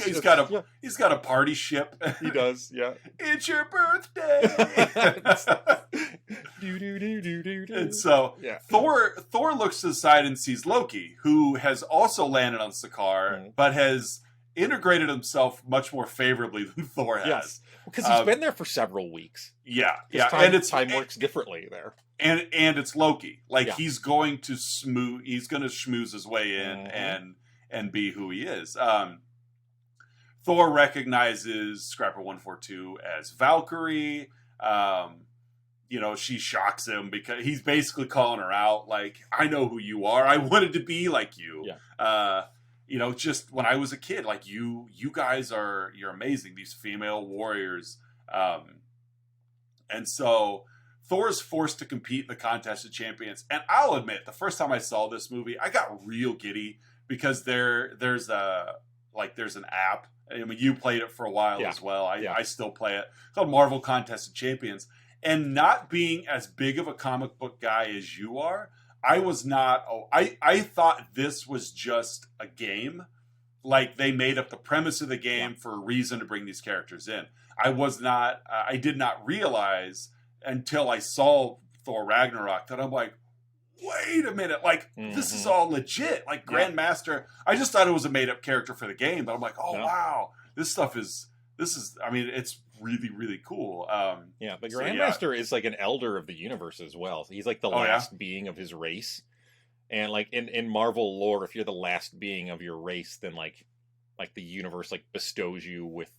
he's got a party ship. He does, yeah. It's your birthday. And so Thor looks to the side and sees Loki, who has also landed on Sakaar, but has integrated himself much more favorably than Thor has. Yes, because he's been there for several weeks. Time works differently there. And it's Loki. Like he's going to schmooze his way in and be who he is. Thor recognizes Scrapper 142 as Valkyrie. She shocks him because he's basically calling her out. Like, I know who you are. I wanted to be like you. Just when I was a kid, like you guys you're amazing. These female warriors. And so Thor's forced to compete in the Contest of Champions. And I'll admit, the first time I saw this movie, I got real giddy because there's an app. I mean, you played it for a while as well. I still play it. It's called Marvel Contest of Champions. And not being as big of a comic book guy as you are, I was not. I thought this was just a game. Like, they made up the premise of the game for a reason to bring these characters in. I was not. I did not realize until I saw Thor Ragnarok that I'm like, wait a minute, like, this is all legit. Like, Grandmaster, I just thought it was a made-up character for the game, but I'm like, wow, this is, I mean, it's really, really cool. The Grandmaster is like an elder of the universe as well. He's like the last being of his race. And, like, in Marvel lore, if you're the last being of your race, then, like the universe, like, bestows you with,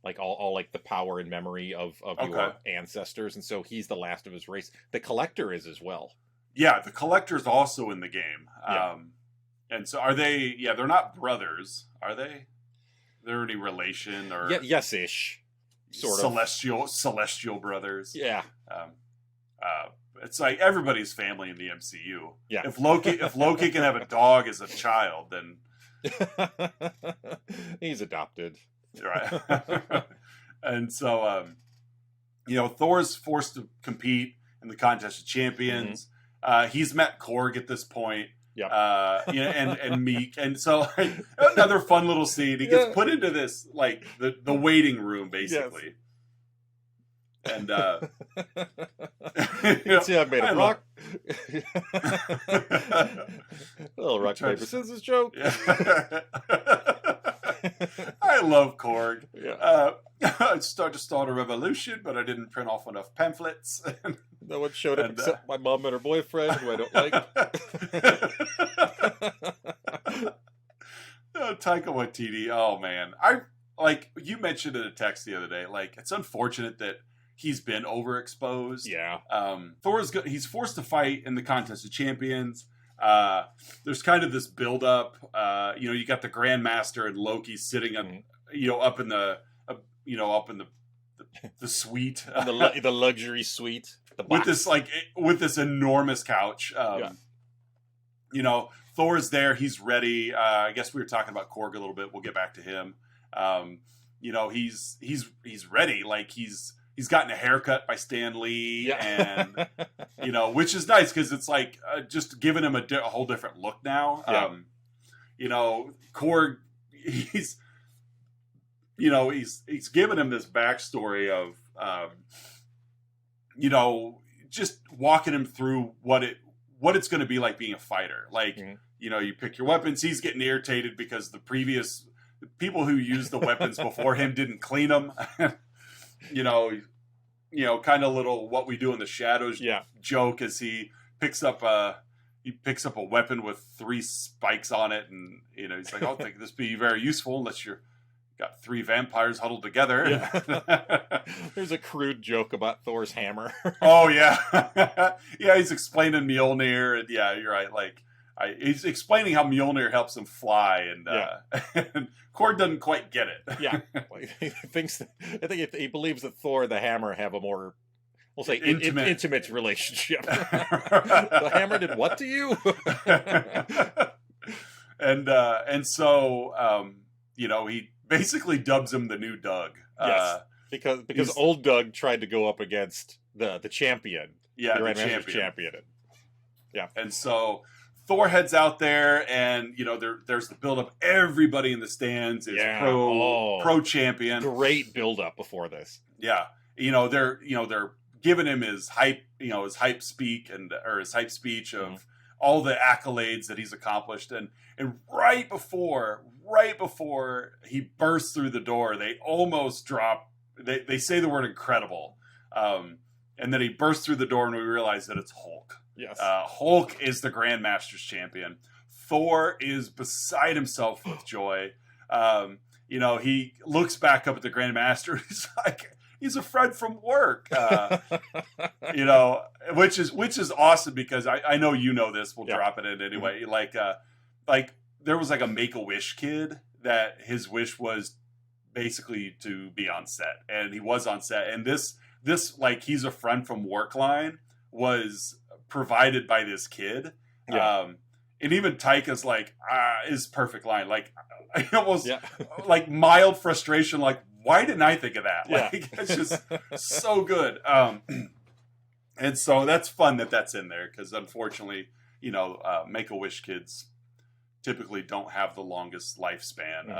like, all like, the power and memory of your ancestors. And so he's the last of his race. The Collector is as well. Yeah, the Collector's also in the game. And so are they, they're not brothers, are they? They're any relation or... Yes-ish, sort of. Celestial brothers. Yeah. It's like everybody's family in the MCU. Yeah. If Loki can have a dog as a child, then... He's adopted. Right. And so, Thor's forced to compete in the Contest of Champions. He's met Korg at this point. And Miek. And so another fun little scene. He gets put into this, like, the waiting room, basically. Yes. And I made a rock. A little rock, paper, scissors joke. I love Korg. I'd start to start a revolution, but I didn't print off enough pamphlets. No one showed up except my mom and her boyfriend, who I don't like. Taika Waititi. Oh man, you mentioned in a text the other day. Like, it's unfortunate that he's been overexposed. Yeah. He's forced to fight in the Contest of Champions. There's kind of this build up. You got the Grandmaster and Loki sitting on, up in the suite, the luxury suite, with this enormous couch. Thor's there. He's ready. I guess we were talking about Korg a little bit. We'll get back to him. He's ready. Like, he's gotten a haircut by Stan Lee, and which is nice because it's like just giving him a whole different look now. Korg, he's you know, he's given him this backstory of you know, just walking him through what it's going to be like being a fighter. Like, you know, you pick your weapons. He's getting irritated because the previous people who used the weapons before him didn't clean them. you know, kind of little what we do in the shadows joke as he picks up a weapon with 3 spikes on it, and you know, he's like, I don't think this be very useful unless you're got 3 vampires huddled together. Yeah. There's a crude joke about Thor's hammer. Oh yeah. Yeah, he's explaining Mjolnir, and yeah, you're right. Like he's explaining how Mjolnir helps him fly, and and Korg doesn't quite get it. Yeah. He thinks he believes that Thor the hammer have a more, we'll say, intimate relationship. The hammer did what to you? And so you know, he basically dubs him the new Doug. Yes, because old Doug tried to go up against the champion. Yeah, the Grandmaster champion. Yeah. And so Thor heads out there, and you know, there's the build up. Everybody in the stands is pro champion. Great build up before this. Yeah. You know, they're giving him his hype speak or his hype speech of all the accolades that he's accomplished, and right before he bursts through the door, they almost drop. They say the word incredible, and then he bursts through the door, and we realize that it's Hulk. Yes, Hulk is the Grandmaster's champion. Thor is beside himself with joy. You know, he looks back up at the Grandmaster. He's like, he's a friend from work. You know, which is awesome, because I know you know this. We'll drop it in anyway. Like there was like a Make-A-Wish kid that his wish was basically to be on set, and he was on set. And this like, he's a friend from work line was provided by this kid. And even Taika's like, his perfect line. Like, I almost like mild frustration. Like, why didn't I think of that? Like, it's just so good. And so that's fun that's in there, because unfortunately, you know, Make-A-Wish kids typically don't have the longest lifespan.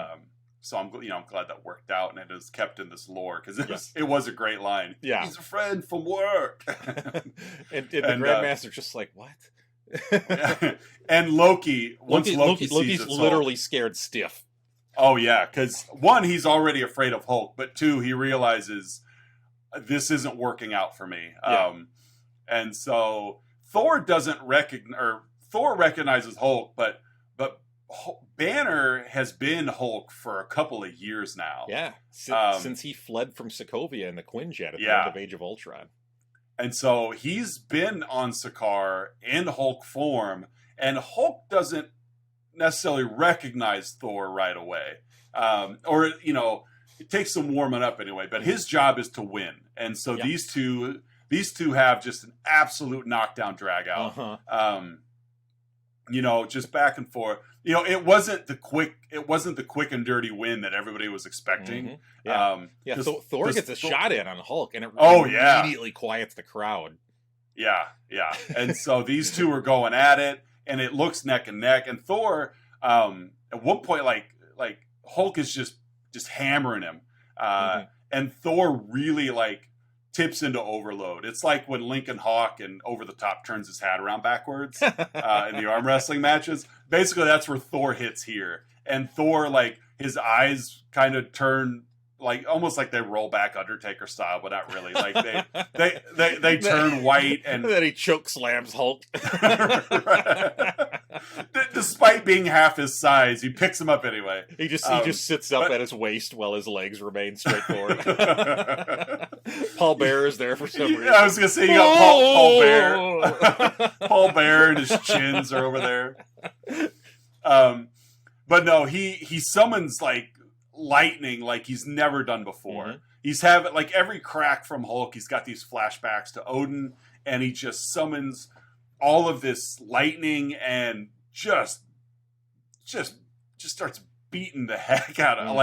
So I'm glad that worked out, and it is kept in this lore, because it was a great line. Yeah, he's a friend from work. and the Grandmaster's just like, what? And Loki's literally scared stiff. Oh yeah, because 1, he's already afraid of Hulk, but 2, he realizes this isn't working out for me. And so Thor recognizes Hulk, but Banner has been Hulk for a couple of years now. Yeah, since he fled from Sokovia in the Quinjet at the end of Age of Ultron. And so he's been on Sakaar in Hulk form, and Hulk doesn't necessarily recognize Thor right away. Or, you know, it takes some warming up anyway, but his job is to win. And so these two have just an absolute knockdown drag out. You know, just back and forth. You know, it wasn't the quick and dirty win that everybody was expecting. Thor gets a shot in on Hulk, and it immediately quiets the crowd. Yeah. And so these two are going at it, and it looks neck and neck. And Thor, at one point, like Hulk is just hammering him, and Thor really tips into overload. It's like when Lincoln Hawk and Over the Top turns his hat around backwards in the arm wrestling matches. Basically, that's where Thor hits here. And Thor, his eyes kind of turn almost like they roll back Undertaker style, but not really. They turn white, and then he choke slams Hulk. Despite being half his size, he picks him up anyway. He just sits up at his waist while his legs remain straightforward. Paul Bear is there for some reason. I was gonna say, you got Paul Bear. Paul Bear and his chins are over there. But no, he summons lightning like he's never done before. He's having every crack from Hulk. He's got these flashbacks to Odin, and he just summons all of this lightning and just starts beating the heck out of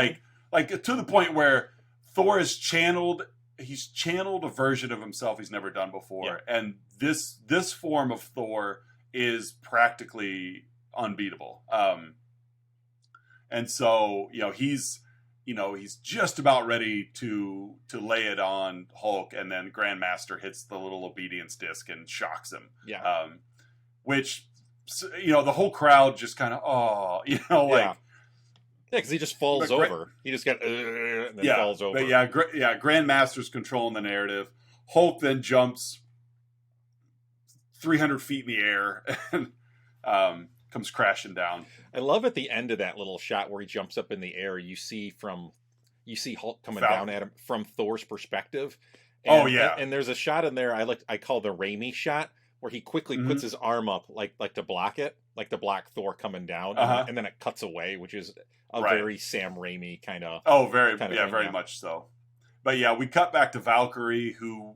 to the point where Thor has channeled a version of himself he's never done before, and this form of Thor is practically unbeatable. And so, he's just about ready to lay it on Hulk, and then Grandmaster hits the little obedience disc and shocks him. Yeah. Which, the whole crowd just kind of, Yeah, because he just falls over. He just got and then falls over. But Grandmaster's controlling the narrative. Hulk then jumps 300 feet in the air and comes crashing down. I love at the end of that little shot where he jumps up in the air, you see Hulk coming down at him from Thor's perspective. And, and there's a shot in there I call the Raimi shot, where he quickly puts his arm up like to block it, like to block Thor coming down, and then it cuts away, which is a very Sam Raimi kind of. Oh, very much so. But yeah, we cut back to Valkyrie, who,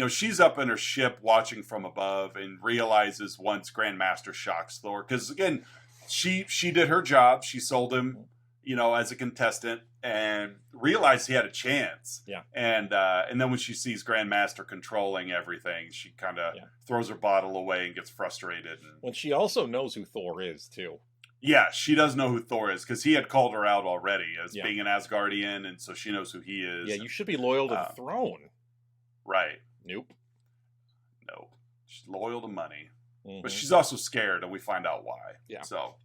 she's up in her ship watching from above and realizes once Grandmaster shocks Thor, because again, she did her job. She sold him, as a contestant, and realized he had a chance. Yeah. And then when she sees Grandmaster controlling everything, she kind of throws her bottle away and gets frustrated. When she also knows who Thor is too. Yeah, she does know who Thor is, because he had called her out already as being an Asgardian, and so she knows who he is. Yeah, you should be loyal to the throne. Right. Nope. No. She's loyal to money. Mm-hmm. But she's also scared, and we find out why. Yeah. So,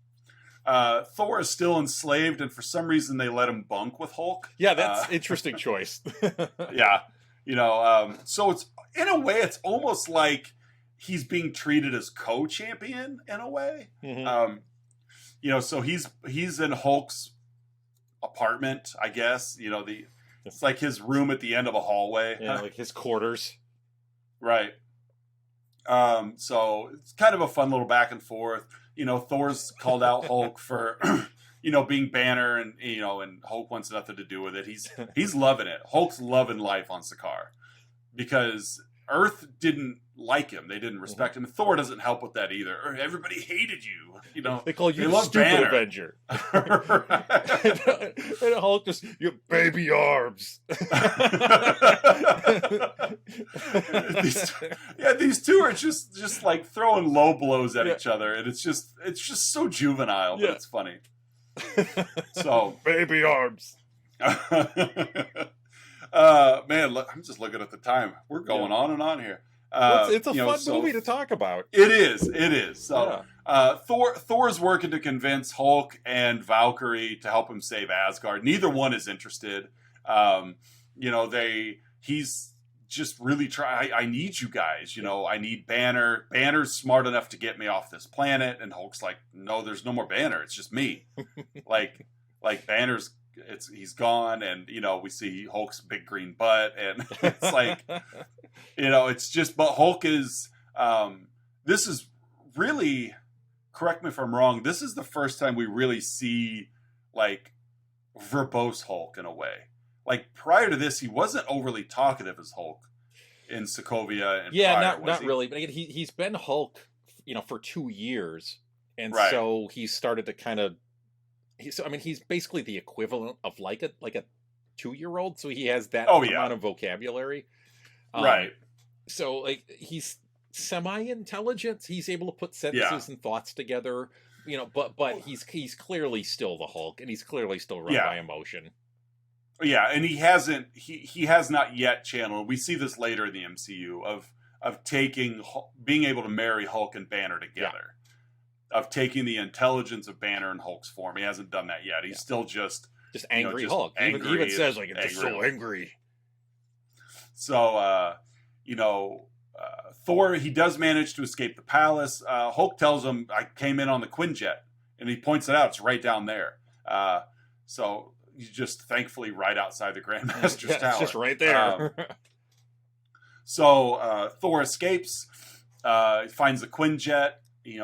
Thor is still enslaved, and for some reason they let him bunk with Hulk. Yeah, that's interesting choice. Yeah. So it's, in a way, it's almost like he's being treated as co-champion in a way. Mm-hmm. So he's in Hulk's apartment, I guess. It's like his room at the end of a hallway. Yeah, like his quarters. Right. So it's kind of a fun little back and forth. Thor's called out Hulk for, being Banner, and Hulk wants nothing to do with it. He's loving it. Hulk's loving life on Sakaar, because Earth didn't like him. They didn't respect him. Thor doesn't help with that either. Everybody hated you. They call you the stupid Banner. Avenger. And Hulk just, your baby arms. These two are just like throwing low blows at each other, and it's just so juvenile, but it's funny. So baby arms. Man, I'm just looking at the time. We're going on and on here. It's a fun movie to talk about. It is. So Thor's working to convince Hulk and Valkyrie to help him save Asgard. Neither one is interested. He's just really I need you guys. I need Banner. Banner's smart enough to get me off this planet, and Hulk's like, no, there's no more Banner. It's just me. like Banner's. He's gone, and we see Hulk's big green butt, and it's like, it's just. But Hulk is. This is really. Correct me if I'm wrong. This is the first time we really see like verbose Hulk in a way. Like prior to this, he wasn't overly talkative as Hulk in Sokovia. And not really. But again, he's been Hulk, for 2 years, and so he started to kind of. He's basically the equivalent of like a 2-year-old, so he has that amount of vocabulary. Right. So like he's semi-intelligent. He's able to put sentences and thoughts together. But he's clearly still the Hulk, and he's clearly still run by emotion. Yeah, and he has not yet channeled. We see this later in the MCU of being able to marry Hulk and Banner together. Yeah. Of taking the intelligence of Banner and Hulk's form. He hasn't done that yet. He's still just angry Hulk. Angry, he even says like, it's just so angry. So, Thor, he does manage to escape the palace. Hulk tells him, I came in on the Quinjet, and he points it out. It's right down there. So he's just thankfully right outside the Grandmaster's tower. It's just right there. So Thor escapes. He finds the Quinjet. He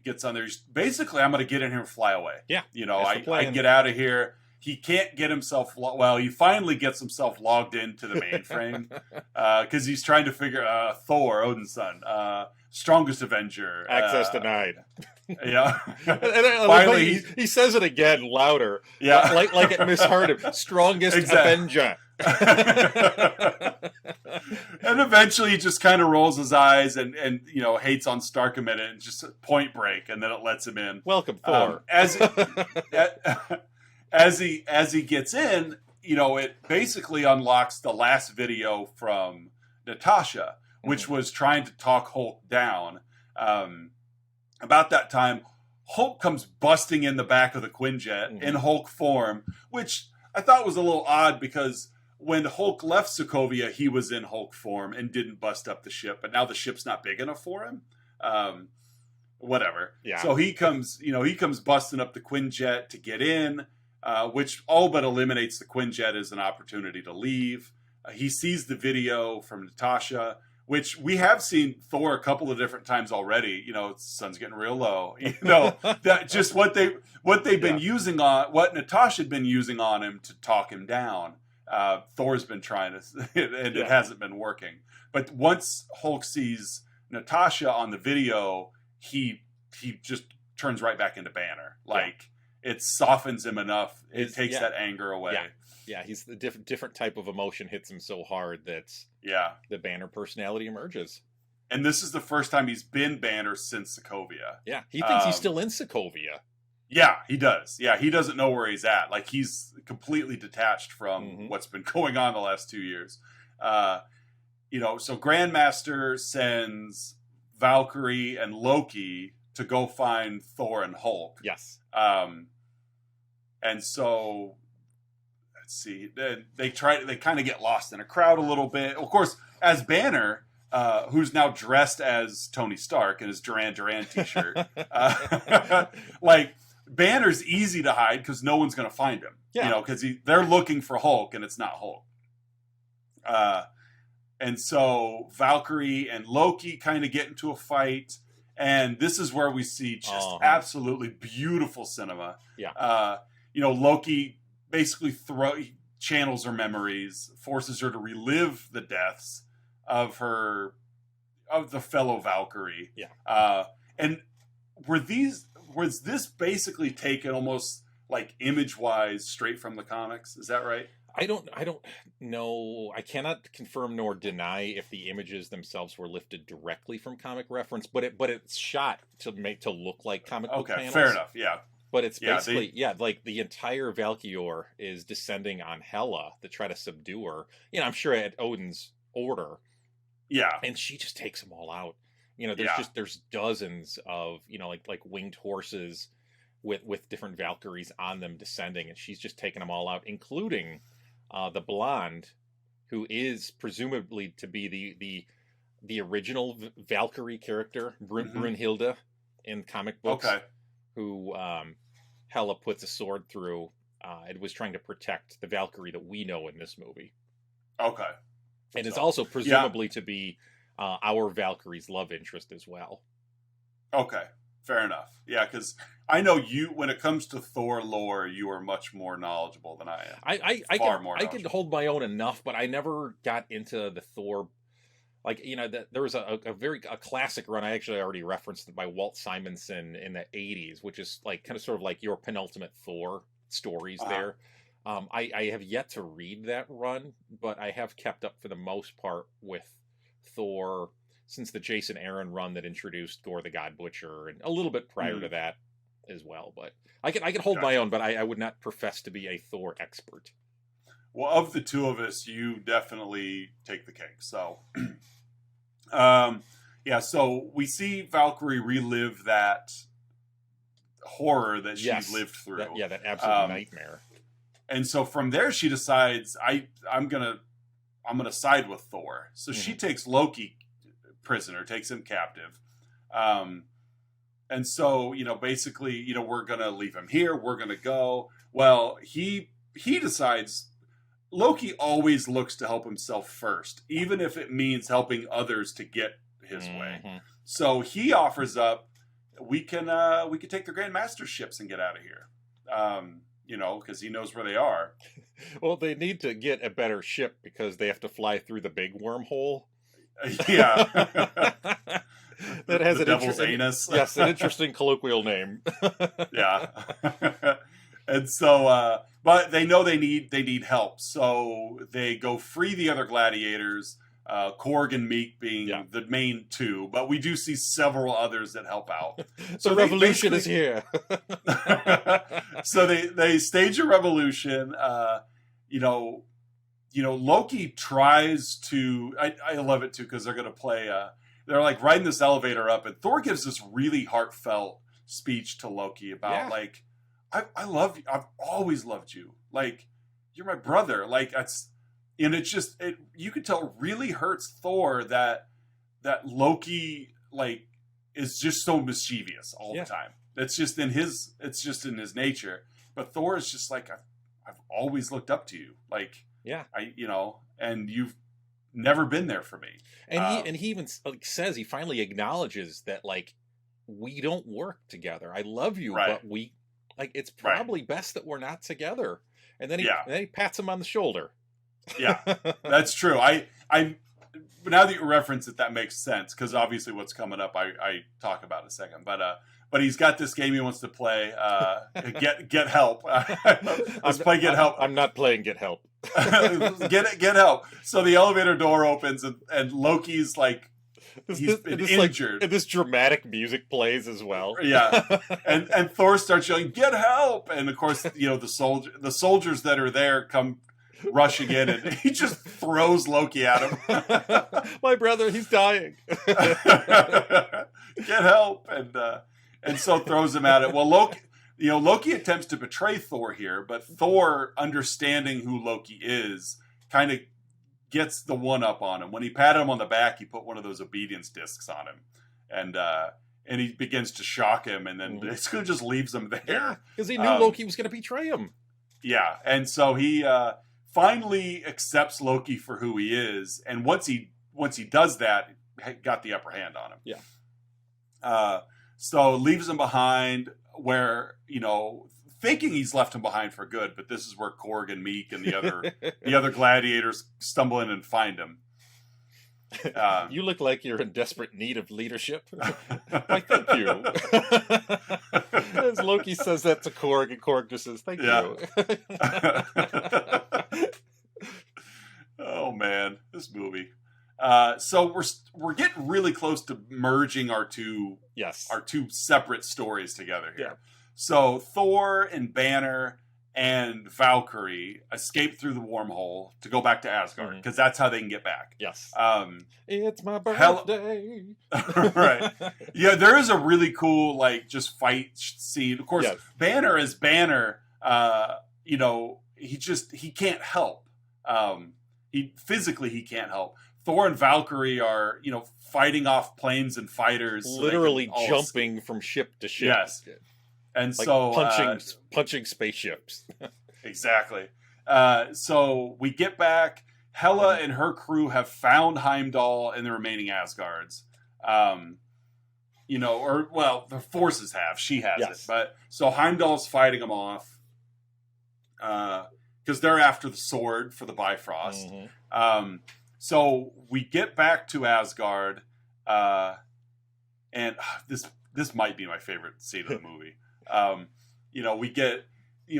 gets on there. He's basically, I'm going to get in here and fly away. Yeah. I get out of here. He can't get himself. He finally gets himself logged into the mainframe because he's trying to figure Thor, Odin's son, strongest Avenger. Access denied. Yeah. and finally, he says it again louder. Yeah. Like it misheard him. Strongest Avenger. And eventually he just kind of rolls his eyes and hates on Stark a minute and just Point Break, and then it lets him in. Welcome, Thor. As he gets in, it basically unlocks the last video from Natasha, which was trying to talk Hulk down. About that time, Hulk comes busting in the back of the Quinjet in Hulk form, which I thought was a little odd because when Hulk left Sokovia, he was in Hulk form and didn't bust up the ship, but now the ship's not big enough for him. Whatever. Yeah. So he comes busting up the Quinjet to get in, which all but eliminates the Quinjet as an opportunity to leave. He sees the video from Natasha, which we have seen Thor a couple of different times already. The sun's getting real low. That just what they've been using on, what Natasha had been using on him to talk him down. Thor's been trying to, and it hasn't been working. But once Hulk sees Natasha on the video, he just turns right back into Banner. It softens him enough. It takes that anger away. Yeah, he's the different type of emotion hits him so hard that the Banner personality emerges. And this is the first time he's been Banner since Sokovia. Yeah, he thinks he's still in Sokovia. Yeah, he does. Yeah, he doesn't know where he's at. He's completely detached from what's been going on the last 2 years. So Grandmaster sends Valkyrie and Loki to go find Thor and Hulk. Yes. And so let's see. They kind of get lost in a crowd a little bit. Of course, as Banner, who's now dressed as Tony Stark in his Duran Duran t-shirt. Banner's easy to hide because no one's going to find him. Yeah. Because they're looking for Hulk and it's not Hulk. And so Valkyrie and Loki kind of get into a fight. And this is where we see just absolutely beautiful cinema. Yeah. Loki basically channels her memories, forces her to relive the deaths of the fellow Valkyrie. Yeah. And was this basically taken almost image-wise straight from the comics? Is that right? I don't know. I cannot confirm nor deny if the images themselves were lifted directly from comic reference, but it's shot to look like comic book panels. Fair enough. Yeah. But it's basically the entire Valkyrie is descending on Hela to try to subdue her. I'm sure at Odin's order. Yeah. And she just takes them all out. There's dozens of like winged horses with different Valkyries on them descending, and she's just taking them all out, including the blonde, who is presumably to be the original Valkyrie character, Brunhilde, in comic books. Okay. Who Hela puts a sword through. It was trying to protect the Valkyrie that we know in this movie. Okay. And it's also presumably to be our Valkyrie's love interest as well. Okay. Fair enough. Yeah, because I know when it comes to Thor lore, you are much more knowledgeable than I am. I could hold my own enough, but I never got into the Thor. There was a classic run I actually already referenced by Walt Simonson in the 80s, which is sort of like your penultimate Thor stories there. I have yet to read that run, but I have kept up for the most part with Thor since the Jason Aaron run that introduced Gore the God Butcher, and a little bit prior to that as well. But I can hold my own, but I would not profess to be a Thor expert. Well, of the two of us, you definitely take the cake. So, so we see Valkyrie relive that horror that she lived through. That absolute nightmare. And so from there, she decides I'm gonna side with Thor. So she takes Loki prisoner, takes him captive. And so, basically, we're going to leave him here. We're going to go. Well, he decides Loki always looks to help himself first, even if it means helping others to get his way. So he offers up, we can take the Grandmaster ships and get out of here. Because he knows where they are. Well, they need to get a better ship because they have to fly through the big wormhole. Yeah. That has the devil's anus. Yes, an interesting colloquial name. Yeah. And so, but they know they need help. So they go free the other gladiators. Korg and Miek being the main two, but we do see several others that help out. So the revolution is here. So they stage a revolution. Loki tries to. I love it too because they're going to play. They're like riding this elevator up, and Thor gives this really heartfelt speech to Loki about like, I love you. I've always loved you. Like, you're my brother. Like, and it's just, you can tell it really hurts Thor that Loki like is just so mischievous all the time. It's just in his nature. But Thor is just like, I've always looked up to you. Like, and you've never been there for me. And he even like says, he finally acknowledges that like, we don't work together. I love you, but we like, it's probably best that we're not together. And then he pats him on the shoulder. Yeah, that's true. I now that you reference it, that makes sense because obviously what's coming up, I talk about in a second. But he's got this game he wants to play. Get help. Let's play Get Help. I'm not playing Get Help. Get help. So the elevator door opens and Loki's like he's been injured. Like, this dramatic music plays as well. Yeah, and Thor starts yelling, "Get help!" And of course, the soldiers that are there come rushing in, and he just throws Loki at him. My brother, he's dying. Get help! And so throws him at it. Well, Loki attempts to betray Thor here, but Thor, understanding who Loki is, kind of gets the one up on him. When he patted him on the back, he put one of those obedience discs on him, and he begins to shock him, and then basically just leaves him there. Yeah, because he knew Loki was going to betray him. Yeah, and so he finally accepts Loki for who he is, and once he does that, got the upper hand on him. Yeah. So leaves him behind where, thinking he's left him behind for good, but this is where Korg and Miek and the other gladiators stumble in and find him. You look like you're in desperate need of leadership. Why, thank you. As Loki says that to Korg, and Korg just says, thank you. Oh man, this movie. So we're getting really close to merging our two separate stories together here. Yeah. So Thor and Banner and Valkyrie escape through the wormhole to go back to Asgard because that's how they can get back. Yes. It's my birthday. Right. Yeah, there is a really cool like just fight scene. Of course, Banner is Banner. He can't help. He physically can't help. Thor and Valkyrie are, fighting off planes and fighters. Literally jumping from ship to ship. Yes. And like so... Punching spaceships. Exactly. So we get back. Hela and her crew have found Heimdall and the remaining Asgards. The forces have. She has it. But so Heimdall's fighting them off. Because they're after the sword for the Bifrost. Mm-hmm. So we get back to Asgard, and this might be my favorite scene of the movie. We get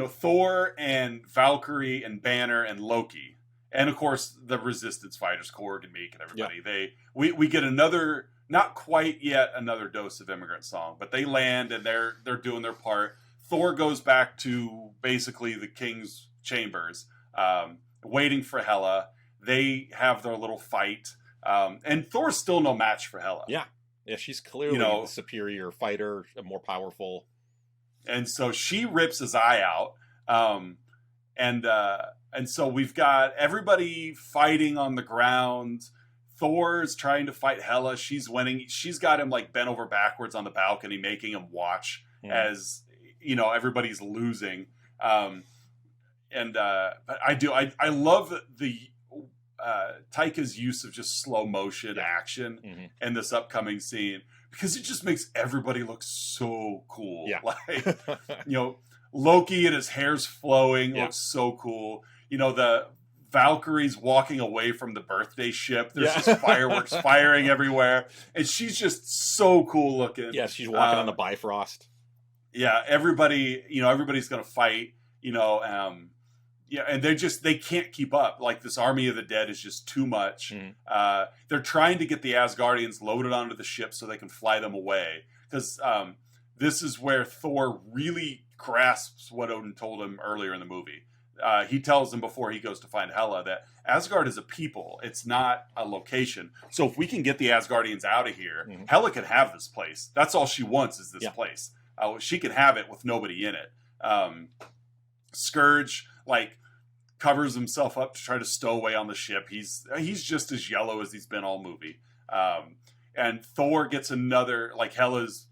Thor and Valkyrie and Banner and Loki, and of course the Resistance fighters, Korg and Miek and everybody. Yeah. We get another, not quite yet another dose of Immigrant Song, but they land and they're doing their part. Thor goes back to basically the king's chambers, waiting for Hela. They have their little fight, and Thor's still no match for Hela. Yeah, she's clearly the superior fighter, more powerful. And so she rips his eye out, and so we've got everybody fighting on the ground. Thor's trying to fight Hela. She's winning. She's got him like bent over backwards on the balcony, making him watch as everybody's losing. But I love the Taika's use of just slow motion action in this upcoming scene because it just makes everybody look so cool. Yeah. Like, Loki and his hair's flowing looks so cool. The Valkyrie's walking away from the birthday ship. There's just fireworks firing everywhere. And she's just so cool looking. Yeah, she's walking on the Bifrost. Yeah, everybody's going to fight, Yeah, and they can't keep up. Like, this army of the dead is just too much. They're trying to get the Asgardians loaded onto the ship so they can fly them away. Because this is where Thor really grasps what Odin told him earlier in the movie. He tells him before he goes to find Hela that Asgard is a people. It's not a location. So if we can get the Asgardians out of here, Hela can have this place. That's all she wants is this place. She can have it with nobody in it. Scourge, like, covers himself up to try to stow away on the ship. He's just as yellow as he's been all movie. And Thor gets another, like, Hela's,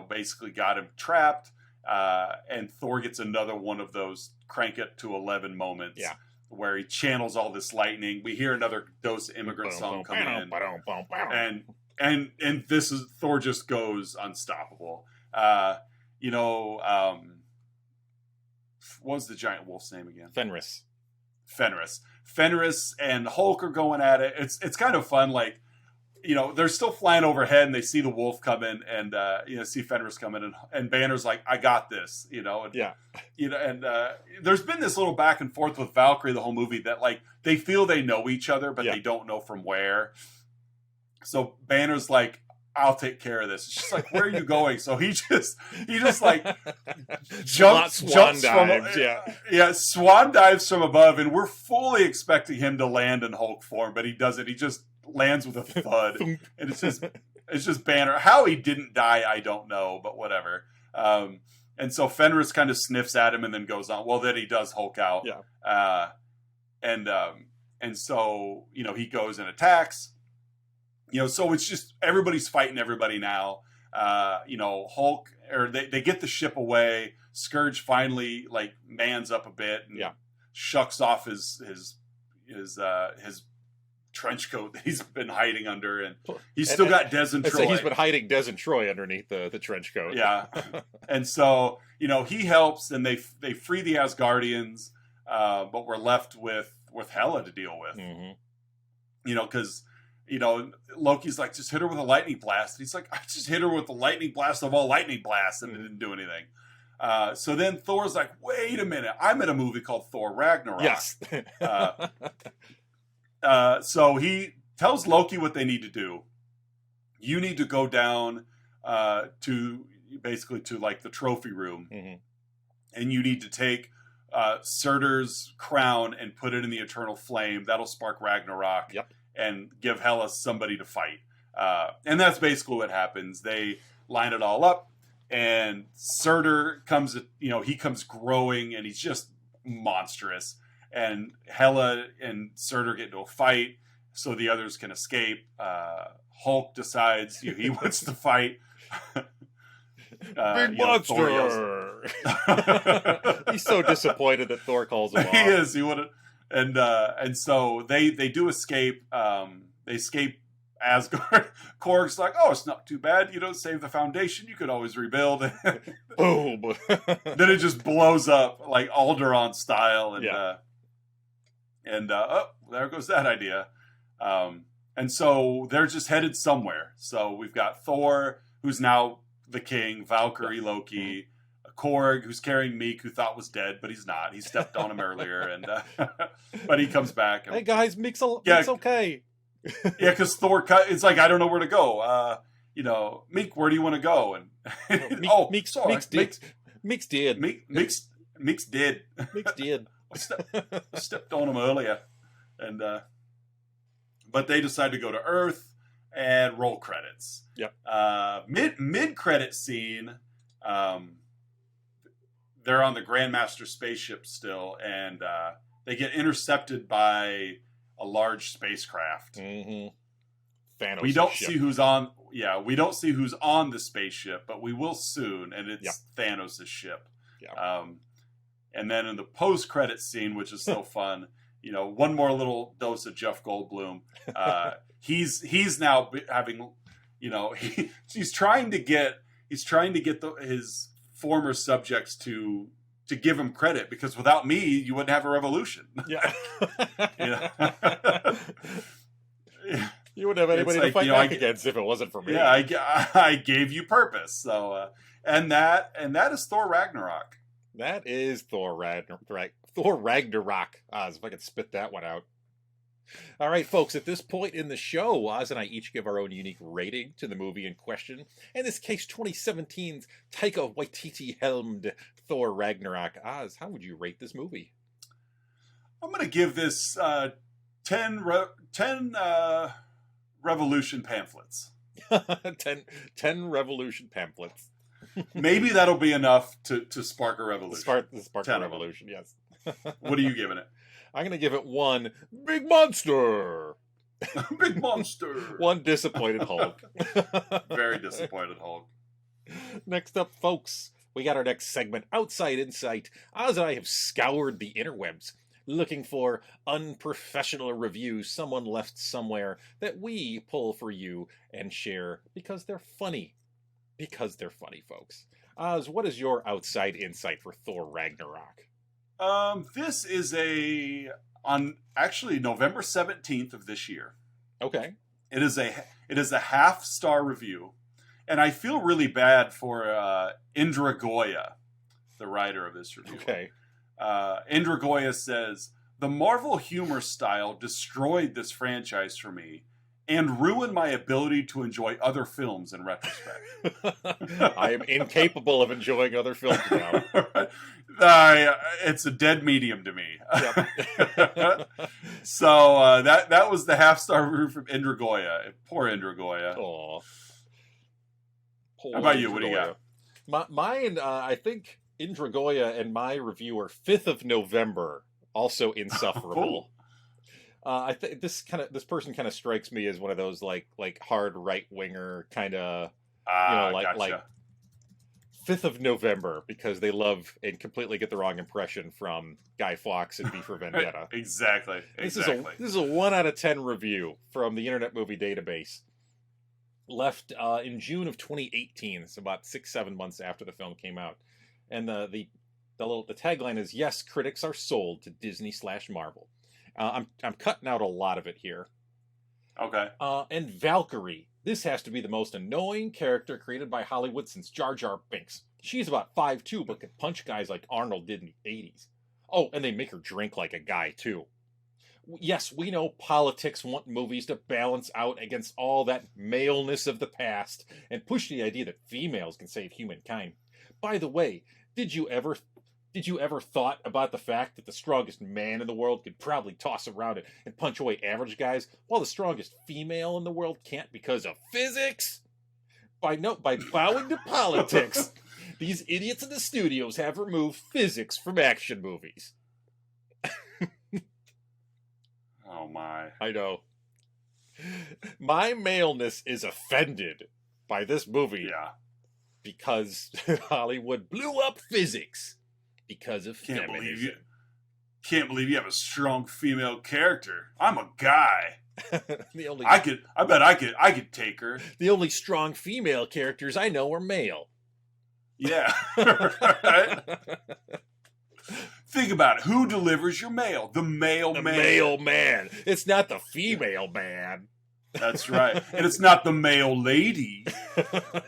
basically got him trapped. And Thor gets another one of those crank it to 11 moments where he channels all this lightning. We hear another dose of Immigrant Song come in. And this is, Thor just goes unstoppable. What was the giant wolf's name again? Fenris and Hulk are going at it. It's kind of fun. Like, they're still flying overhead and they see the wolf coming and, see Fenris coming and Banner's like, I got this, and there's been this little back and forth with Valkyrie the whole movie that, like, they feel they know each other, but they don't know from where. So Banner's like, I'll take care of this. It's just like, where are you going? So he just like jumps dives, swan dives from above, and we're fully expecting him to land in Hulk form, but he doesn't. He just lands with a thud, and it's just Banner. How he didn't die, I don't know, but whatever. And so Fenris kind of sniffs at him and then goes on. Well, then he does Hulk out. And so he goes and attacks. So it's just everybody's fighting everybody now. Hulk, or they get the ship away. Scourge finally, like, mans up a bit and shucks off his trench coat that he's been hiding under, and he's still got Des and Troy. He's been hiding Des and Troy underneath the trench coat. Yeah, and so he helps, and they free the Asgardians, but we're left with Hela to deal with. Because. Loki's like, just hit her with a lightning blast. And he's like, I just hit her with the lightning blast of all lightning blasts, and it didn't do anything. So then Thor's like, wait a minute, I'm in a movie called Thor Ragnarok. Yes. So he tells Loki what they need to do. You need to go down to like the trophy room, and you need to take Surtur's crown and put it in the eternal flame. That'll spark Ragnarok. Yep. And give Hela somebody to fight. And that's basically what happens. They line it all up, and Surtur comes, he comes growing, and he's just monstrous. And Hela and Surtur get into a fight so the others can escape. Hulk decides he wants to fight. Big monster! He's so disappointed that Thor calls him off. He is. He would. And so they do escape. They escape Asgard. Korg's like, oh, it's not too bad. You don't save the foundation. You could always rebuild. Boom. Then it just blows up like Alderaan style. And there goes that idea. And so they're just headed somewhere. So we've got Thor, who's now the king, Valkyrie, Loki, Korg, who's carrying Miek, who thought was dead, but he's not. He stepped on him earlier, and but he comes back. And, hey guys, Miek's okay. Yeah, because Thor, it's like, I don't know where to go. Miek, where do you want to go? And Miek's dead. Miek's dead. Miek's dead. Miek's dead. Stepped on him earlier, and but they decide to go to Earth and roll credits. Yep. Mid credit scene. They're on the Grandmaster spaceship still, and they get intercepted by a large spacecraft. Thanos' we don't ship. see who's on. Yeah, we don't see who's on the spaceship, but we will soon, and it's Thanos' ship. Yeah. And then in the post-credit scene, which is so fun, one more little dose of Jeff Goldblum. He's now having, he's trying to get his former subjects to give him credit, because without me, you wouldn't have a revolution. Yeah. You wouldn't have anybody to fight back against if it wasn't for me. Yeah, I gave you purpose. So, and that is Thor Ragnarok. That is Thor Ragnarok. Oz, if I could spit that one out. All right, folks, at this point in the show, Oz and I each give our own unique rating to the movie in question. In this case, 2017's Taika Waititi helmed Thor Ragnarok. Oz, how would you rate this movie? I'm going to give this 10 revolution pamphlets. 10 revolution pamphlets. Maybe that'll be enough to spark a revolution. Spark a revolution, yes. What are you giving it? I'm going to give it 1 big monster. Big monster. 1 disappointed Hulk. Very disappointed Hulk. Next up, folks, we got our next segment, Outside Insight. Oz and I have scoured the interwebs, looking for unprofessional reviews someone left somewhere that we pull for you and share because they're funny. Because they're funny, folks. Oz, what is your Outside Insight for Thor Ragnarok? This is on actually November 17th of this year. Okay. It is a half-star review, and I feel really bad for Indra Goya, the writer of this review. Okay. Indra Goya says, "The Marvel humor style destroyed this franchise for me and ruined my ability to enjoy other films in retrospect." I am incapable of enjoying other films now. It's a dead medium to me. Yep. So that was the half-star review from Indra Goya. Poor Indra Goya. Aw. How about you? What do you got? Mine, I think Indra Goya and my review are 5th of November, also insufferable. I think this person kind of strikes me as one of those like hard right winger kind of gotcha. like 5th of November because they love and completely get the wrong impression from Guy Fawkes and V for Vendetta. Exactly. This is a 1 out of 10 review from the Internet Movie Database. Left in June of 2018. It's about 6-7 months after the film came out, and the tagline is, "Yes, critics are sold to Disney/Marvel." I'm cutting out a lot of it here. Okay. And Valkyrie. This has to be the most annoying character created by Hollywood since Jar Jar Binks. She's about 5'2", but could punch guys like Arnold did in the 80s. Oh, and they make her drink like a guy, too. Yes, we know politics want movies to balance out against all that maleness of the past and push the idea that females can save humankind. By the way, did you ever thought about the fact that the strongest man in the world could probably toss around it and punch away average guys, while the strongest female in the world can't because of physics? By bowing to politics, these idiots in the studios have removed physics from action movies. Oh my. I know. My maleness is offended by this movie. Yeah. Because Hollywood blew up physics. Because of feminism. Can't believe you have a strong female character. I'm a guy. I bet I could take her. The only strong female characters I know are male. Yeah. Right? Think about it. Who delivers your mail? The mailman. The mailman. It's not the female man. That's right. And it's not the mail lady.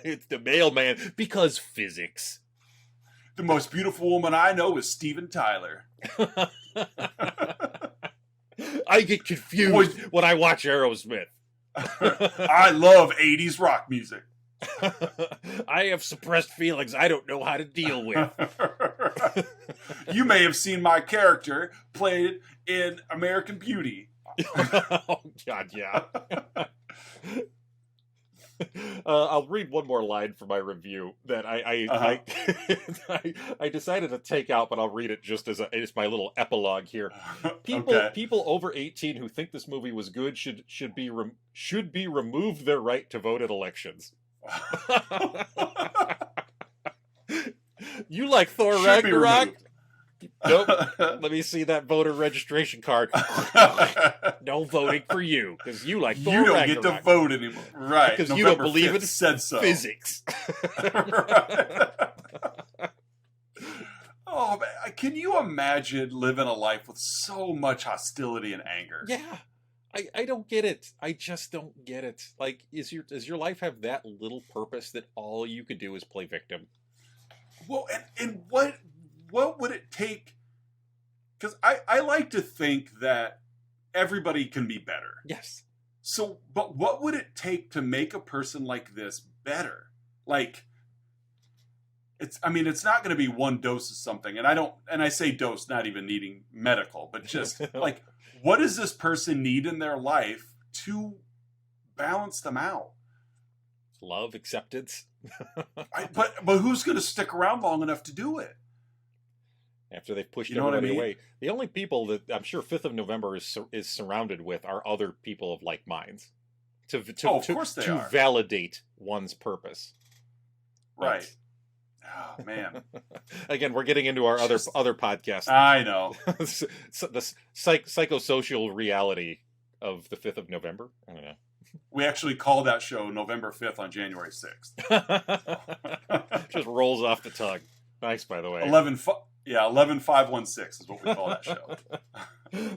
It's the mailman because physics. The most beautiful woman I know is Steven Tyler. I get confused when I watch Aerosmith. I love 80s rock music. I have suppressed feelings I don't know how to deal with. You may have seen my character played in American Beauty. Oh, God, yeah. I'll read one more line from my review that I decided to take out, but I'll read it just as my little epilogue here. People over 18 who think this movie was good should be removed their right to vote at elections. You like Thor Ragnarok? Nope. Let me see that voter registration card. No voting for you because you like Thor Ragnarok. You don't get to vote anymore, right? Because you don't believe in physics. Oh man, can you imagine living a life with so much hostility and anger? Yeah. I don't get it. I just don't get it. Like, does your life have that little purpose that all you could do is play victim? Well, and what what would it take? Because I like to think that everybody can be better. Yes. So, but what would it take to make a person like this better? Like, it's not going to be one dose of something. And I say dose, not even needing medical, but just like, what does this person need in their life to balance them out? Love, acceptance. But who's going to stick around long enough to do it? After they've pushed everybody away. The only people that I'm sure 5th of November is surrounded with are other people of like minds. Of course they are. Validate one's purpose. Right. Oh, man. Again, we're getting into our other podcast. I know. The psychosocial reality of the 5th of November. I don't know. We actually call that show November 5th on January 6th. Just rolls off the tongue. Nice, by the way. 11-5-1-6 is what we call that show.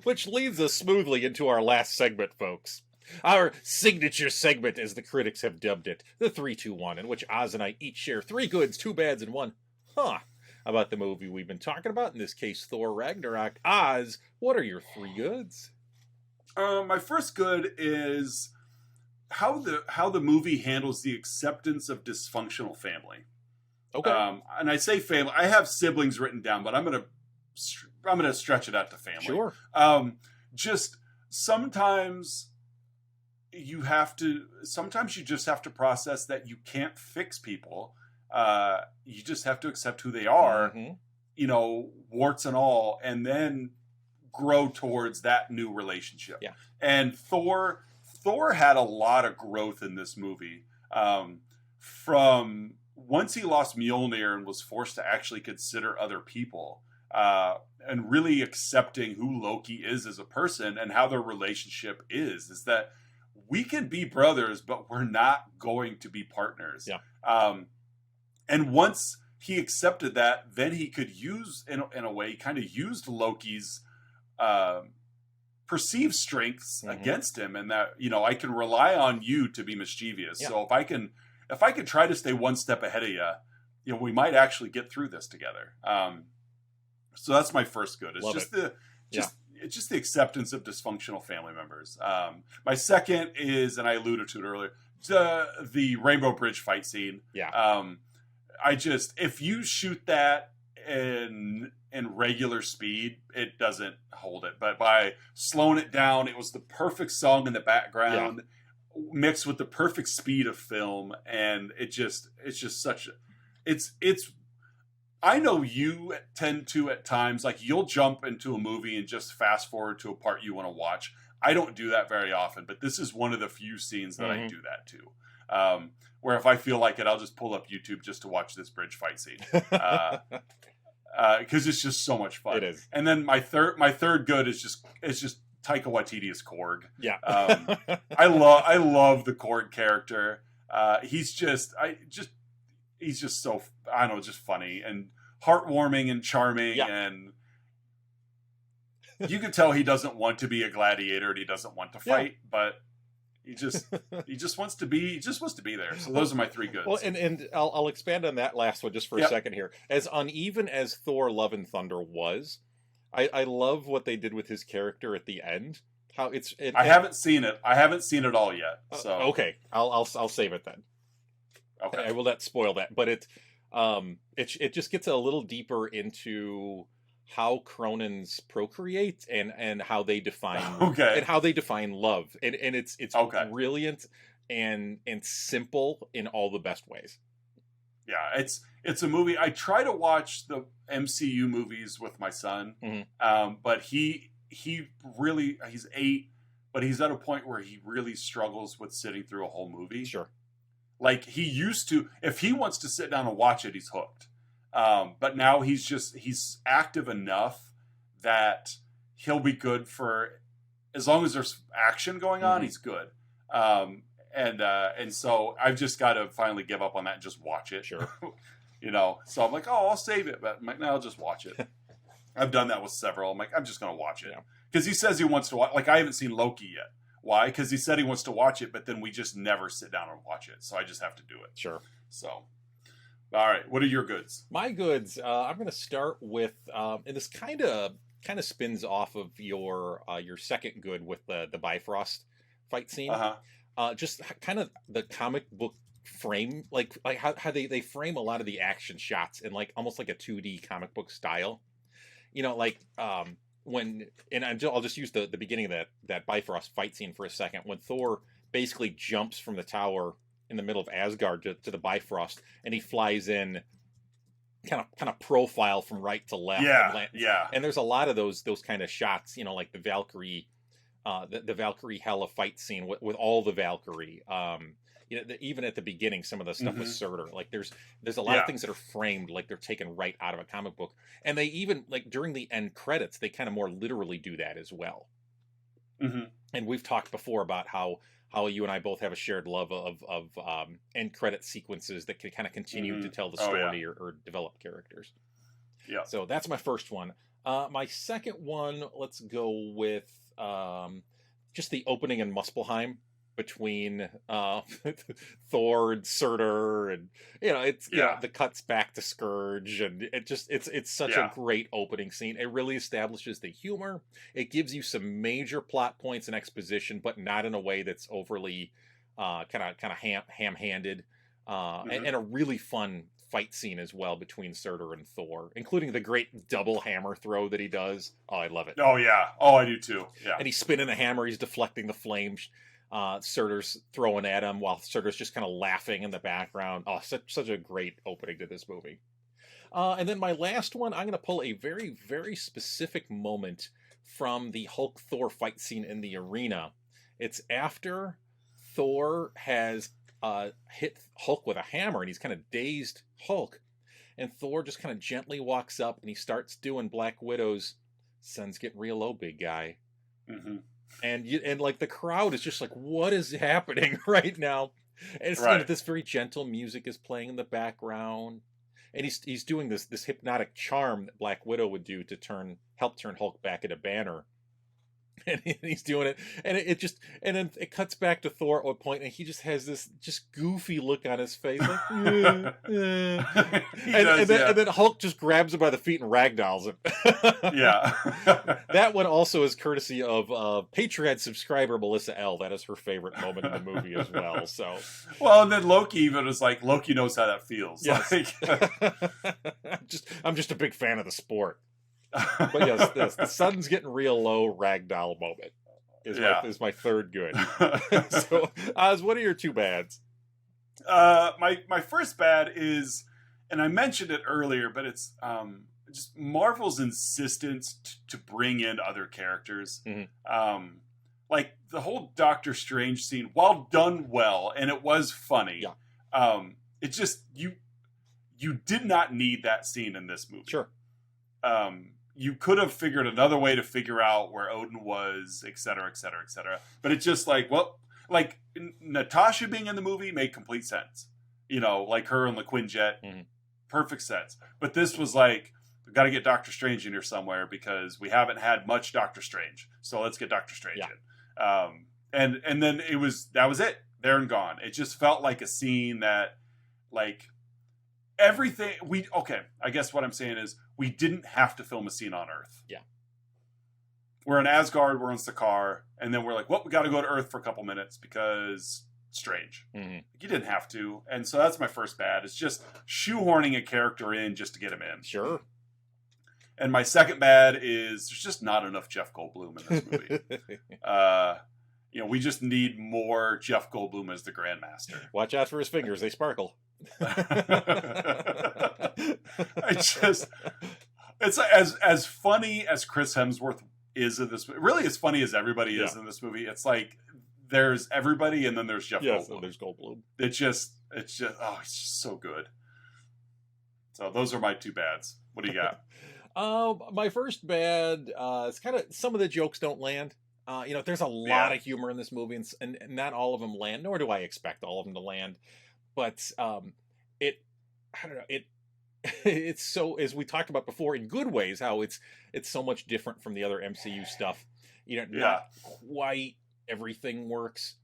Which leads us smoothly into our last segment, folks. Our signature segment, as the critics have dubbed it, the 3-2-1, in which Oz and I each share 3 goods, 2 bads, and 1 about the movie we've been talking about, in this case, Thor Ragnarok. Oz, what are your 3 goods? My first good is how the movie handles the acceptance of dysfunctional family. Okay. And I say family. I have siblings written down, but I'm gonna stretch it out to family. Sure. Just sometimes you just have to process that you can't fix people. You just have to accept who they are, warts and all, and then grow towards that new relationship. Yeah. And Thor had a lot of growth in this movie. From once he lost Mjolnir and was forced to actually consider other people, and really accepting who Loki is as a person and how their relationship is that we can be brothers, but we're not going to be partners. Yeah. And once he accepted that, then he could use, in a way, kind of used Loki's perceived strengths against him, and that, I can rely on you to be mischievous. Yeah. So if I can try to stay one step ahead of you, we might actually get through this together. So that's my first good. It's it's just the acceptance of dysfunctional family members. My second is, and I alluded to it earlier, the Rainbow Bridge fight scene. Yeah. If you shoot that in regular speed, it doesn't hold it. But by slowing it down, it was the perfect song in the background, mixed with the perfect speed of film, and it's just such a, it's. I know you tend to at times, like, you'll jump into a movie and just fast forward to a part you want to watch. I don't do that very often, but this is one of the few scenes that I do that to. Where if I feel like it, I'll just pull up YouTube just to watch this bridge fight scene. Because it's just so much fun. It is. And then my third good is just Taika Waititi as Korg. Yeah. I love the Korg character. He's just so, I don't know, just funny and heartwarming and charming, and you can tell he doesn't want to be a gladiator and he doesn't want to fight, but he just wants to be there. So those are my 3 goods. Well, and I'll expand on that last one just for a second here. As uneven as Thor: Love and Thunder was, I love what they did with his character at the end. How I haven't seen it. I haven't seen it all yet. So okay, I'll save it then. Okay. I will not spoil that, but it just gets a little deeper into how Cronins procreate and how they define and how they define love, and it's brilliant and simple in all the best ways. Yeah, it's a movie. I try to watch the MCU movies with my son, but he's 8, but he's at a point where he really struggles with sitting through a whole movie. Sure. Like, he used to, if he wants to sit down and watch it, he's hooked. But now he's active enough that he'll be good for, as long as there's action going on, he's good. And so I've just got to finally give up on that and just watch it. Sure. So I'm like, I'll save it, but I'm like, no, I'll just watch it. I've done that with several. I'm like, I'm just going to watch it. Because he says he wants to watch, like, I haven't seen Loki yet. Why? Because he said he wants to watch it, but then we just never sit down and watch it. So I just have to do it. Sure. So, All right, what are your goods? My goods. I'm going to start with, and this kind of spins off of your second good with the Bifrost fight scene. Just kind of the comic book frame, like how they frame a lot of the action shots in like almost like a 2D comic book style. You know, like I'll just use the beginning of that Bifrost fight scene for a second, when Thor basically jumps from the tower in the middle of Asgard to the Bifrost, and he flies in kind of profile from right to left. And there's a lot of those kind of shots, you know, like the Valkyrie, the Valkyrie Hela fight scene with all the Valkyrie. You know, even at the beginning, some of the stuff with Surtur, like there's a lot of things that are framed like they're taken right out of a comic book, and they even, like, during the end credits, they kind of more literally do that as well. And we've talked before about how you and I both have a shared love of end credit sequences that can kind of continue to tell the story or develop characters. Yeah. So that's my first one. My second one, let's go with just the opening in Muspelheim between Thor and Surtur, and you know, it's you know, the cuts back to Scourge, and it's such a great opening scene. It really establishes the humor. It gives you some major plot points and exposition, but not in a way that's overly kind of ham-handed, and a really fun fight scene as well between Surtur and Thor, including the great double hammer throw that he does. Oh, I love it. Oh yeah. Oh, I do too. Yeah. And he's spinning the hammer. He's deflecting the flames. Surtur's throwing at him while Surtur's just kind of laughing in the background. Oh, such a great opening to this movie. And then my last one, I'm going to pull a very, very specific moment from the Hulk-Thor fight scene in the arena. It's after Thor has hit Hulk with a hammer, and he's kind of dazed Hulk. And Thor just kind of gently walks up, and he starts doing Black Widow's "Sun's getting real low, big guy." And like the crowd is just like, what is happening right now? And it's kind of this very gentle music is playing in the background, and he's doing this hypnotic charm that Black Widow would do to help turn Hulk back into Banner. And he's doing it, and and then it cuts back to Thor at one point, and he just has this just goofy look on his face, like, and then Hulk just grabs him by the feet and ragdolls him. That one also is courtesy of Patreon subscriber Melissa L. That is her favorite moment in the movie as well. So, well, and then Loki even was like, Loki knows how that feels. Yes. I'm just a big fan of the sport. But yes, the sun's getting real low ragdoll moment is my third good. So, Oz, what are your two bads? My first bad is, and I mentioned it earlier, but it's just Marvel's insistence to bring in other characters. Like the whole Doctor Strange scene, while done well, and it was funny, it just you did not need that scene in this movie. Sure. You could have figured another way to figure out where Odin was, et cetera, et cetera, et cetera. But it's just like, well, like Natasha being in the movie made complete sense. You know, like her and the Quinjet, perfect sense. But this was like, we've got to get Doctor Strange in here somewhere because we haven't had much Doctor Strange. So let's get Doctor Strange in. And then that was it. There and gone. It just felt like a scene that, like, everything I guess what I'm saying is we didn't have to film a scene on Earth. Yeah. We're in Asgard, we're in Sakaar, and then we're like, well, we got to go to Earth for a couple minutes because Strange. You didn't have to. And so that's my first bad. It's just shoehorning a character in just to get him in. Sure. And my second bad is there's just not enough Jeff Goldblum in this movie. You know, we just need more Jeff Goldblum as the Grandmaster. Watch out for his fingers. They sparkle. It's as funny as Chris Hemsworth is in this, really as funny as everybody is in this movie. It's like there's everybody and then there's Jeff Goldblum. And there's Goldblum. It's just it's just so good. So those are my two bads. What do you got? My first bad, it's kind of, some of the jokes don't land. You know, there's a lot of humor in this movie, and not all of them land, nor do I expect all of them to land. But I don't know, it's so, as we talked about before, in good ways, how it's so much different from the other MCU stuff. You know, not quite everything works.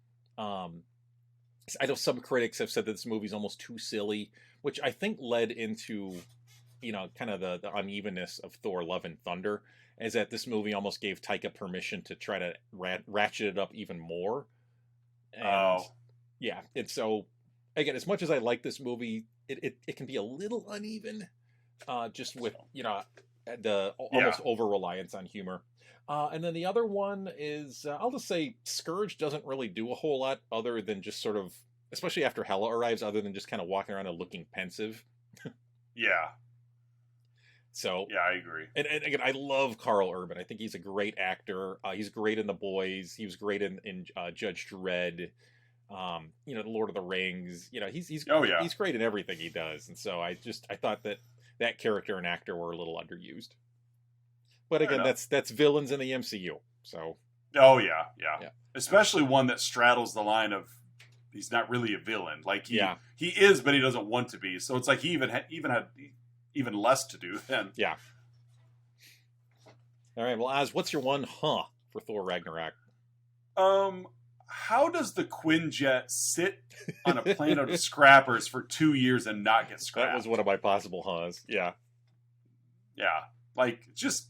I know some critics have said that this movie's almost too silly, which I think led into, kind of the unevenness of Thor: Love and Thunder, is that this movie almost gave Taika permission to try to ratchet it up even more. And, yeah, and so again, as much as I like this movie, it can be a little uneven, just with the almost over reliance on humor. And then the other one is, I'll just say, Scourge doesn't really do a whole lot other than just sort of, especially after Hela arrives, other than just kind of walking around and looking pensive. Yeah. So yeah, I agree. And again, I love Karl Urban. I think he's a great actor. He's great in The Boys. He was great in Judge Dredd. The Lord of the Rings. He's great in everything he does. And so I thought that character and actor were a little underused. But again, that's villains in the MCU. So. Oh yeah. Especially one that straddles the line of he's not really a villain. Like he is, but he doesn't want to be. So it's like he even had even less to do then. Yeah. All right. Well, Oz, what's your one for Thor Ragnarok? How does the Quinjet sit on a planet of scrappers for 2 years and not get scrapped? That was one of my possible Yeah. Yeah. Like, just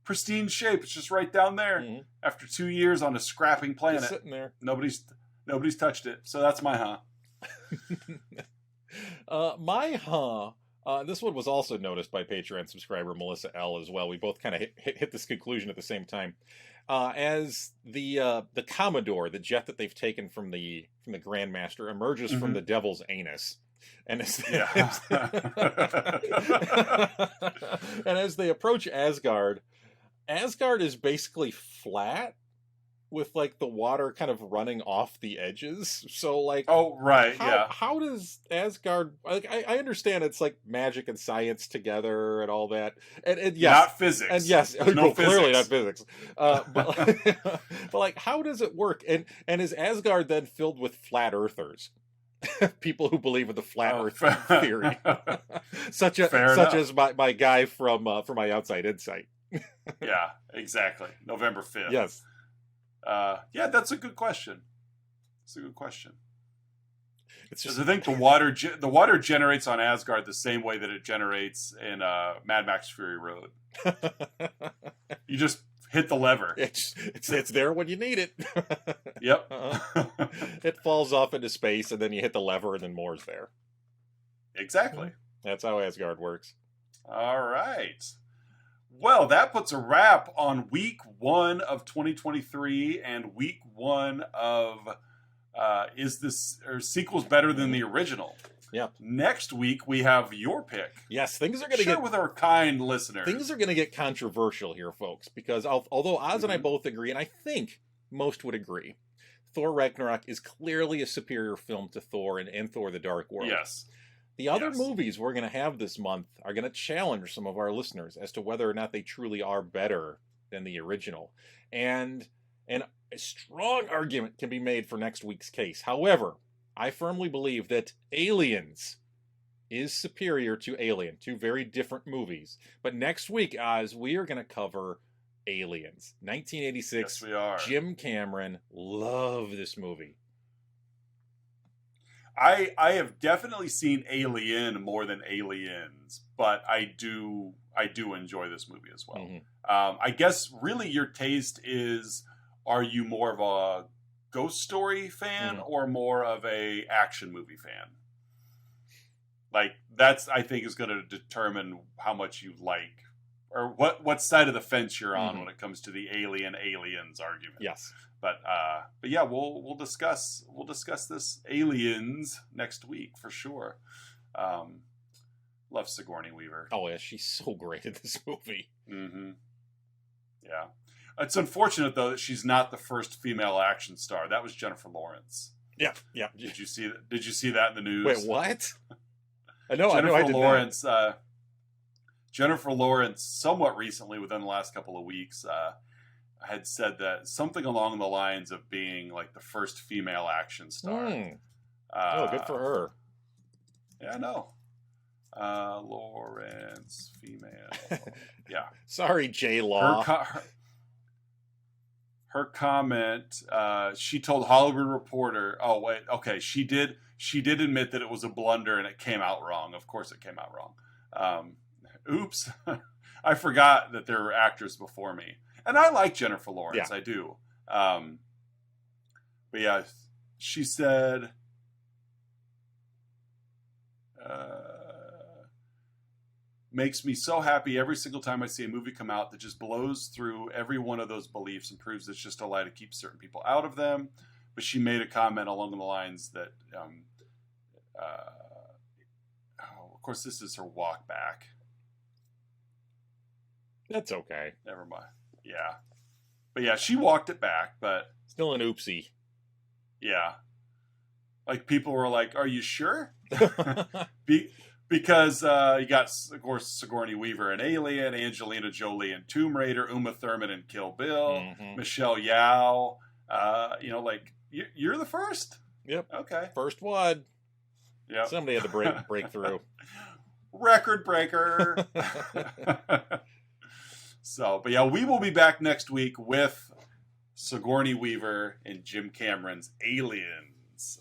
pristine shape. It's just right down there. Mm-hmm. After 2 years on a scrapping planet. Just sitting there. Nobody's touched it. So that's my my this one was also noticed by Patreon subscriber Melissa L. as well. We both kind of hit this conclusion at the same time. As the Commodore, the jet that they've taken from the Grandmaster, emerges from the Devil's anus, and as they approach Asgard, Asgard is basically flat, with like the water kind of running off the edges. So like, how does Asgard, like, I understand it's like magic and science together and all that, and yes, not physics, and yes, clearly not physics, but like, how does it work? And is Asgard then filled with flat earthers? People who believe in the flat Earth theory, such as my guy from my Outside Insight. Yeah, exactly. November 5th. Yes. That's a good question. It's a good question. It's just, I think the water generates on Asgard the same way that it generates in Mad Max Fury Road. You just hit the lever. It's there when you need it. Yep. It falls off into space, and then you hit the lever, and then more's there. Exactly. That's how Asgard works. All right. Well, that puts a wrap on week 1 of 2023 and week 1 of is this sequel's better than the original? Yeah. Next week we have your pick. Yes, things are going to get with our kind listeners. Things are going to get controversial here, folks, because although Oz and I both agree, and I think most would agree, Thor Ragnarok is clearly a superior film to Thor and Thor: The Dark World. Yes. The other movies we're going to have this month are going to challenge some of our listeners as to whether or not they truly are better than the original. And a strong argument can be made for next week's case. However, I firmly believe that Aliens is superior to Alien, two very different movies. But next week, Oz, we are going to cover Aliens. 1986. Yes, we are. Jim Cameron. Love this movie. I have definitely seen Alien more than Aliens, but I do enjoy this movie as well. Mm-hmm. I guess really your taste is, are you more of a ghost story fan or more of a action movie fan? Like, that's, I think, is going to determine how much you like, or what side of the fence you're on when it comes to the aliens argument. Yes. But yeah, we'll discuss this Aliens next week for sure. Love Sigourney Weaver. Oh yeah, she's so great in this movie. Mm-hmm. Yeah, it's unfortunate though that she's not the first female action star. That was Jennifer Lawrence. Yeah. Did you see that in the news? Wait, what? I know. Jennifer Lawrence, somewhat recently, within the last couple of weeks, had said that something along the lines of being like the first female action star. Good for her. Yeah, I know. Lawrence, female. Yeah. Sorry, J-Law. her comment, she told Hollywood Reporter, oh, wait, okay, she did admit that it was a blunder and it came out wrong. Of course it came out wrong. Oops. I forgot that there were actors before me. And I like Jennifer Lawrence, I do. But yeah, she said, makes me so happy every single time I see a movie come out that just blows through every one of those beliefs and proves it's just a lie to keep certain people out of them. But she made a comment along the lines that, of course, this is her walk back. That's okay. Never mind. Yeah. But yeah, she walked it back, but... Still an oopsie. Yeah. Like, people were like, are you sure? Because you got, of course, Sigourney Weaver in Alien, Angelina Jolie in Tomb Raider, Uma Thurman in Kill Bill, Michelle Yeoh. Like, you're the first? Yep. Okay. First one. Yep. Somebody had to break through. Record breaker. So, but yeah, we will be back next week with Sigourney Weaver and Jim Cameron's Aliens.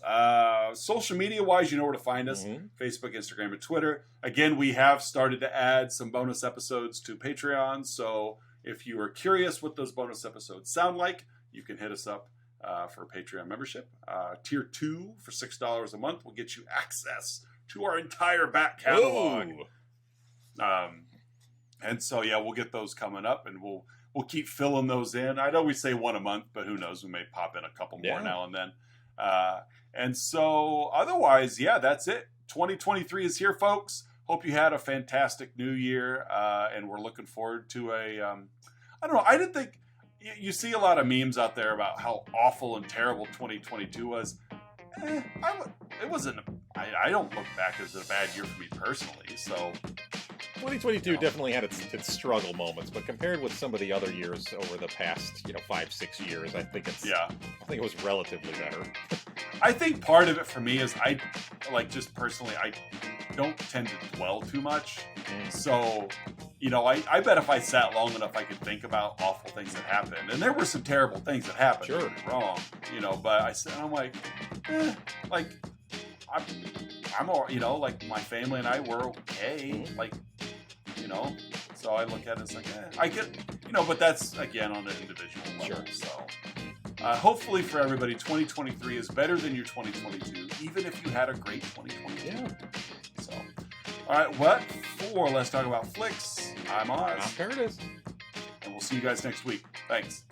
Social media wise, you know where to find us. Facebook, Instagram, and Twitter. Again, we have started to add some bonus episodes to Patreon. So if you are curious what those bonus episodes sound like, you can hit us up for a Patreon membership. Tier 2 for $6 a month will get you access to our entire back catalog. And so, yeah, we'll get those coming up, and we'll keep filling those in. I know we say one a month, but who knows? We may pop in a couple more now and then. And so, otherwise, yeah, that's it. 2023 is here, folks. Hope you had a fantastic new year, and we're looking forward to a... I don't know. I didn't think... You see a lot of memes out there about how awful and terrible 2022 was. It wasn't... I don't look back as a bad year for me personally, so... 2022 definitely had its struggle moments, but compared with some of the other years over the past, 5-6 years, I think it was relatively better. I think part of it for me is I don't tend to dwell too much. So, I bet if I sat long enough, I could think about awful things that happened. And there were some terrible things that happened. Sure. Wrong. But I'm like, I'm all, like my family and I were okay. So I look at it as like, I get, but that's again on an individual level. Sure. So hopefully for everybody, 2023 is better than your 2022, even if you had a great 2022. Yeah. So, all right, for Let's Talk About Flicks, I'm Oz. I'm Curtis. And we'll see you guys next week. Thanks.